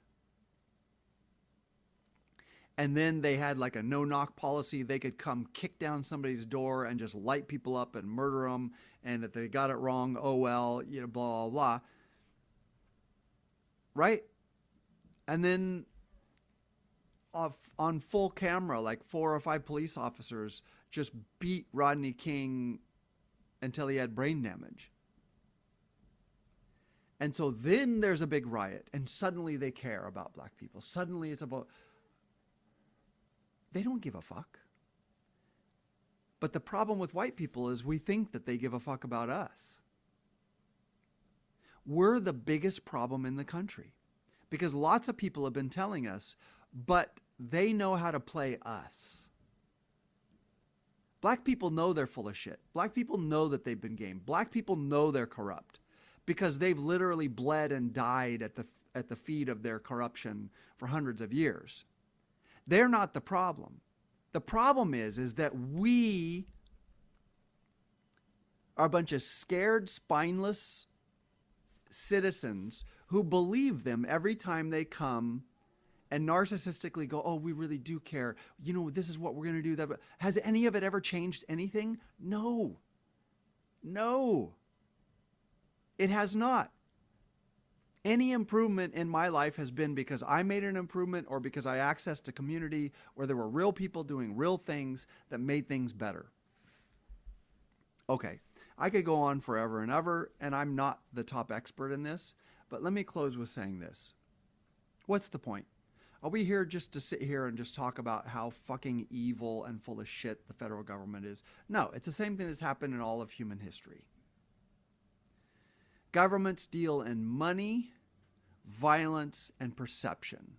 And then they had like a no-knock policy. They could come kick down somebody's door and just light people up and murder them. And if they got it wrong, oh well, you know, blah, blah, blah. Right? And then on full camera, like 4 or 5 police officers just beat Rodney King until he had brain damage. And so then there's a big riot, and suddenly they care about black people. Suddenly it's about... They don't give a fuck. But the problem with white people is we think that they give a fuck about us. We're the biggest problem in the country because lots of people have been telling us, but they know how to play us. Black people know they're full of shit. Black people know that they've been gamed. Black people know they're corrupt because they've literally bled and died at the feet of their corruption for hundreds of years. They're not the problem. The problem is that we are a bunch of scared, spineless citizens who believe them every time they come and narcissistically go, oh, we really do care. You know, this is what we're going to do. That. Has any of it ever changed anything? No. No. It has not. Any improvement in my life has been because I made an improvement or because I accessed a community where there were real people doing real things that made things better. Okay, I could go on forever and ever, and I'm not the top expert in this, but let me close with saying this. What's the point? Are we here just to sit here and just talk about how fucking evil and full of shit the federal government is? No, it's the same thing that's happened in all of human history. Governments deal in money, violence, and perception.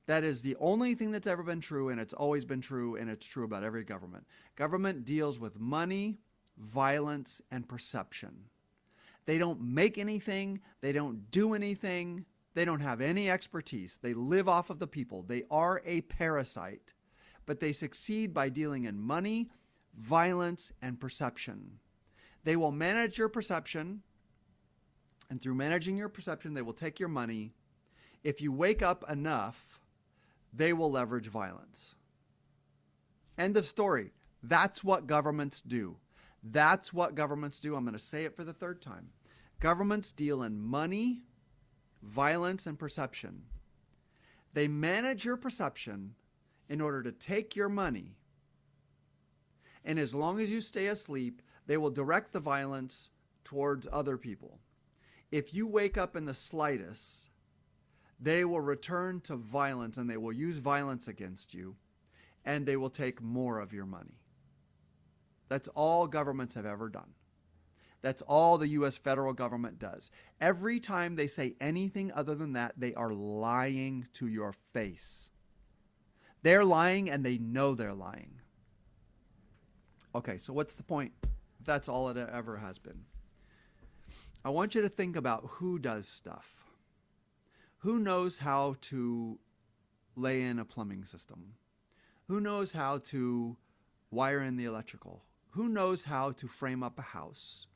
That is the only thing that's ever been true, and it's always been true, and it's true about every government. Government deals with money, violence, and perception. They don't make anything. They don't do anything. They don't have any expertise. They live off of the people. They are a parasite, but they succeed by dealing in money, violence, and perception. They will manage your perception, and through managing your perception, they will take your money. If you wake up enough, they will leverage violence. End of story. That's what governments do. That's what governments do. I'm going to say it for the third time. Governments deal in money, violence, and perception. They manage your perception in order to take your money. And as long as you stay asleep, they will direct the violence towards other people. If you wake up in the slightest, they will return to violence, and they will use violence against you, and they will take more of your money. That's all governments have ever done. That's all the U.S. federal government does. Every time they say anything other than that, they are lying to your face. They're lying, and they know they're lying. Okay, so what's the point? That's all it ever has been. I want you to think about who does stuff. Who knows how to lay in a plumbing system? Who knows how to wire in the electrical? Who knows how to frame up a house?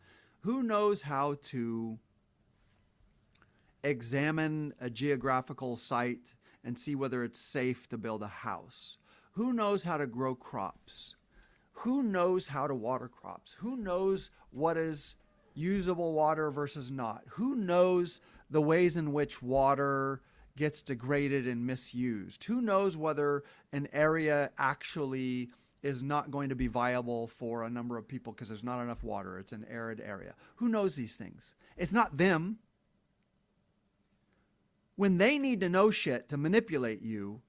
Who knows how to examine a geographical site and see whether it's safe to build a house? Who knows how to grow crops? Who knows how to water crops? Who knows what is usable water versus not? Who knows the ways in which water gets degraded and misused? Who knows whether an area actually is not going to be viable for a number of people because there's not enough water? It's an arid area. Who knows these things? It's not them. When they need to know shit to manipulate you,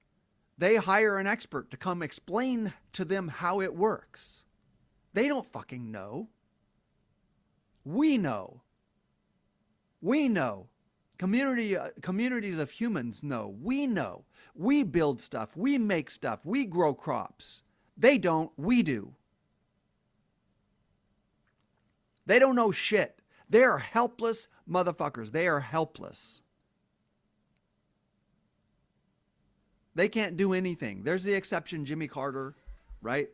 they hire an expert to come explain to them how it works. They don't fucking know. We know. We know. Communities of humans know. We know. We build stuff. We make stuff. We grow crops. They don't. We do. They don't know shit. They are helpless motherfuckers. They are helpless. They can't do anything. There's the exception, Jimmy Carter, right?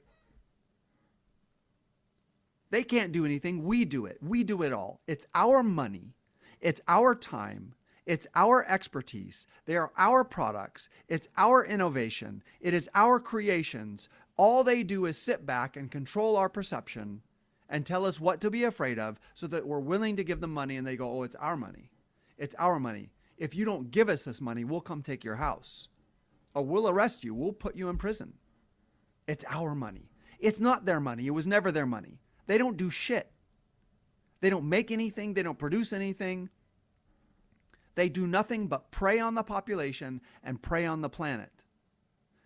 They can't do anything. We do it. We do it all. It's our money. It's our time. It's our expertise. They are our products. It's our innovation. It is our creations. All they do is sit back and control our perception and tell us what to be afraid of so that we're willing to give them money, and they go, oh, it's our money. It's our money. If you don't give us this money, we'll come take your house. Or we'll arrest you. We'll put you in prison. It's our money. It's not their money. It was never their money. They don't do shit. They don't make anything. They don't produce anything. They do nothing but prey on the population and prey on the planet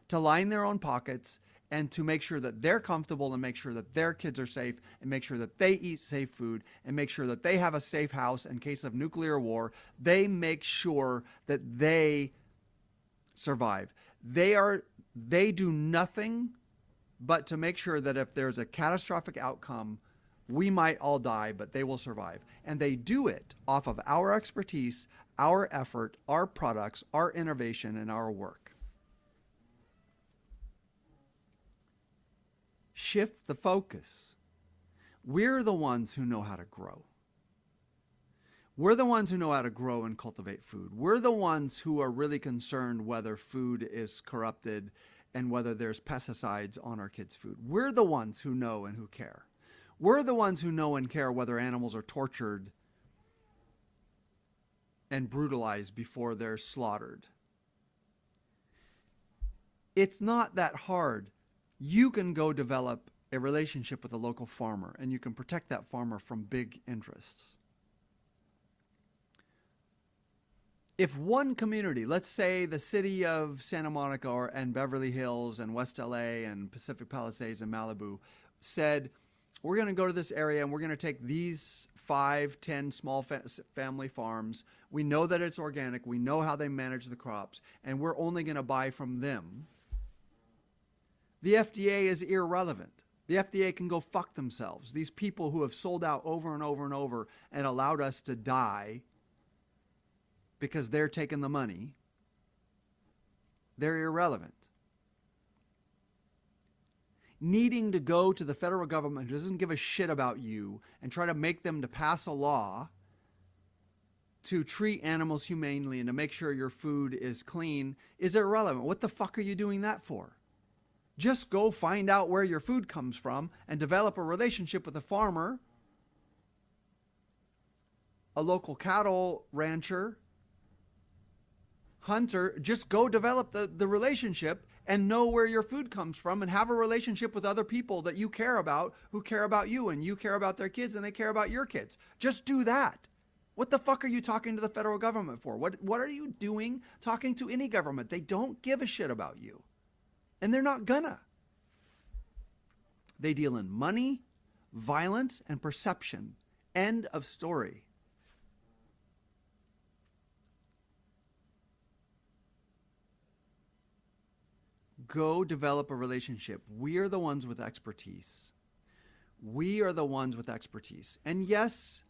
to line their own pockets and to make sure that they're comfortable and make sure that their kids are safe and make sure that they eat safe food and make sure that they have a safe house in case of nuclear war. They make sure that they survive. They do nothing but to make sure that if there's a catastrophic outcome, we might all die, but they will survive. And they do it off of our expertise, our effort, our products, our innovation, and our work. Shift the focus. We're the ones who know how to grow. We're the ones who know how to grow and cultivate food. We're the ones who are really concerned whether food is corrupted and whether there's pesticides on our kids' food. We're the ones who know and who care. We're the ones who know and care whether animals are tortured and brutalized before they're slaughtered. It's not that hard. You can go develop a relationship with a local farmer, and you can protect that farmer from big interests. If one community, let's say the city of Santa Monica and Beverly Hills and West LA and Pacific Palisades and Malibu said, we're going to go to this area and we're going to take these 5, 10 small family farms. We know that it's organic. We know how they manage the crops, and we're only going to buy from them. The FDA is irrelevant. The FDA can go fuck themselves. These people who have sold out over and over and over and allowed us to die because they're taking the money, they're irrelevant. Needing to go to the federal government who doesn't give a shit about you and try to make them to pass a law to treat animals humanely and to make sure your food is clean is irrelevant. What the fuck are you doing that for? Just go find out where your food comes from and develop a relationship with a farmer, a local cattle rancher, hunter. Just go develop the relationship and know where your food comes from and have a relationship with other people that you care about, who care about you, and you care about their kids and they care about your kids. Just do that. What the fuck are you talking to the federal government for? What are you doing talking to any government? They don't give a shit about you. And they're not gonna. They deal in money, violence, and perception. End of story. Go develop a relationship. We are the ones with expertise. We are the ones with expertise. And yes,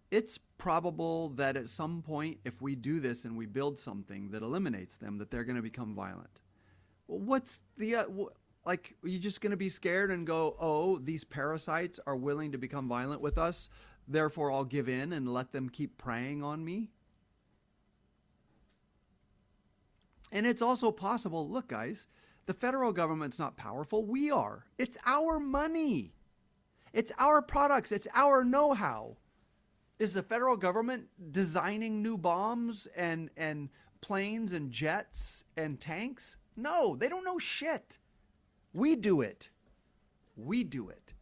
it's probable that at some point, if we do this and we build something that eliminates them, that they're going to become violent. Well, what's the, are you just going to be scared and go, oh, these parasites are willing to become violent with us, therefore I'll give in and let them keep preying on me? And it's also possible, look guys, the federal government's not powerful, we are. It's our money. It's our products, it's our know-how. Is the federal government designing new bombs and planes and jets and tanks? No, they don't know shit. We do it. We do it.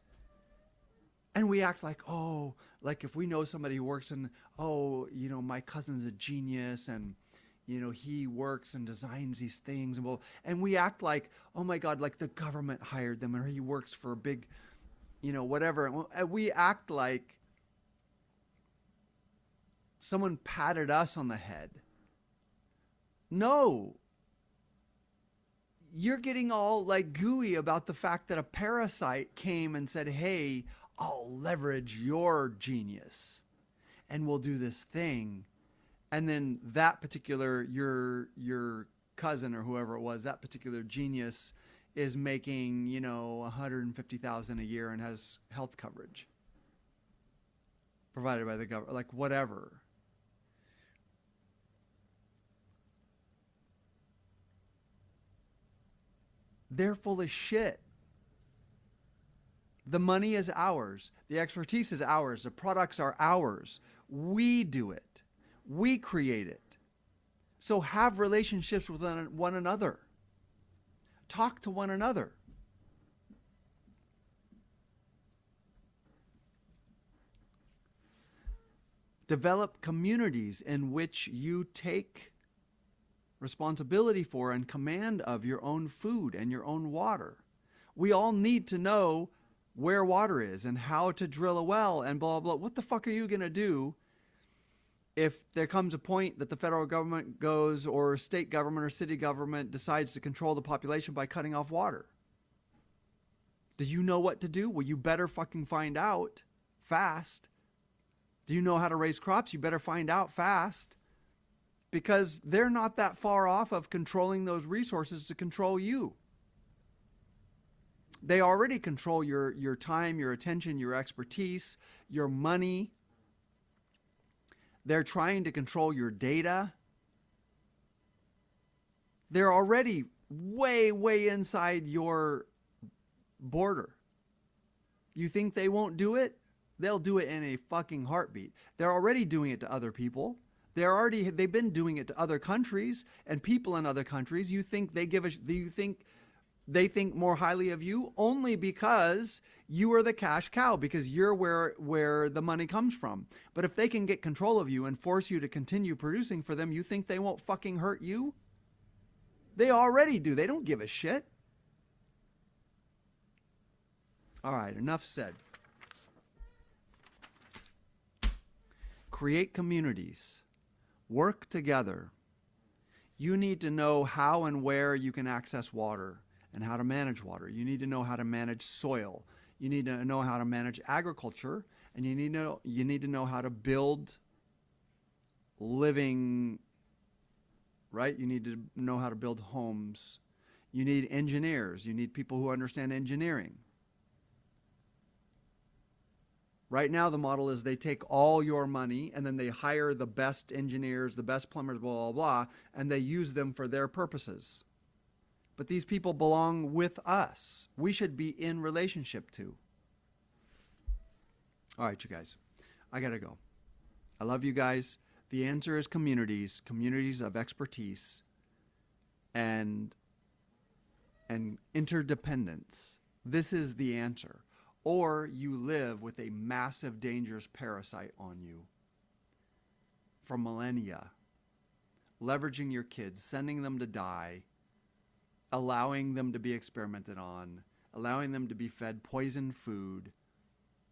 And we act like, oh, like if we know somebody who works in, oh, you know, my cousin's a genius and, you know, he works and designs these things. And we act like, oh my God, like the government hired them or he works for a big, you know, whatever. And we act like someone patted us on the head. No. You're getting all like gooey about the fact that a parasite came and said, hey, I'll leverage your genius and we'll do this thing. And then that particular, your cousin or whoever it was, that particular genius is making, you know, $150,000 a year and has health coverage provided by the government, like whatever. They're full of shit. The money is ours. The expertise is ours. The products are ours. We do it. We create it. So have relationships with one another. Talk to one another. Develop communities in which you take responsibility for and command of your own food and your own water. We all need to know where water is and how to drill a well and blah, blah, blah. What the fuck are you going to do if there comes a point that the federal government goes or state government or city government decides to control the population by cutting off water? Do you know what to do? Well, you better fucking find out fast. Do you know how to raise crops? You better find out fast. Because they're not that far off of controlling those resources to control you. They already control your time, your attention, your expertise, your money. They're trying to control your data. They're already way, way inside your border. You think they won't do it? They'll do it in a fucking heartbeat. They're already doing it to other people. They've been doing it to other countries and people in other countries. You think They think more highly of you only because you are the cash cow, because you're where the money comes from. But if they can get control of you and force you to continue producing for them, you think they won't fucking hurt you? They already do. They don't give a shit. All right, enough said. Create communities. Work together. You need to know how and where you can access water and how to manage water. You need to know how to manage soil. You need to know how to manage agriculture, and you need to know how to build living, right? You need to know how to build homes. You need engineers. You need people who understand engineering. Right now, the model is they take all your money and then they hire the best engineers, the best plumbers, blah, blah, blah, and they use them for their purposes. But these people belong with us. We should be in relationship to. All right, you guys, I got to go. I love you guys. The answer is communities, communities of expertise and interdependence. This is the answer. Or you live with a massive, dangerous parasite on you for millennia, leveraging your kids, sending them to die, allowing them to be experimented on, allowing them to be fed poisoned food,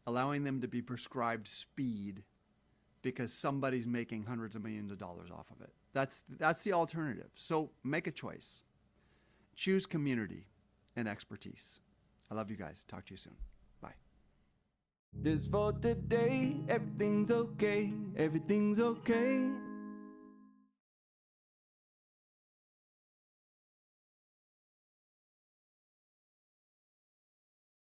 allowing them to be prescribed speed because somebody's making hundreds of millions of dollars off of it. That's the alternative. So make a choice. Choose community and expertise. I love you guys. Talk to you soon. Bye. Just for today, everything's okay, everything's okay.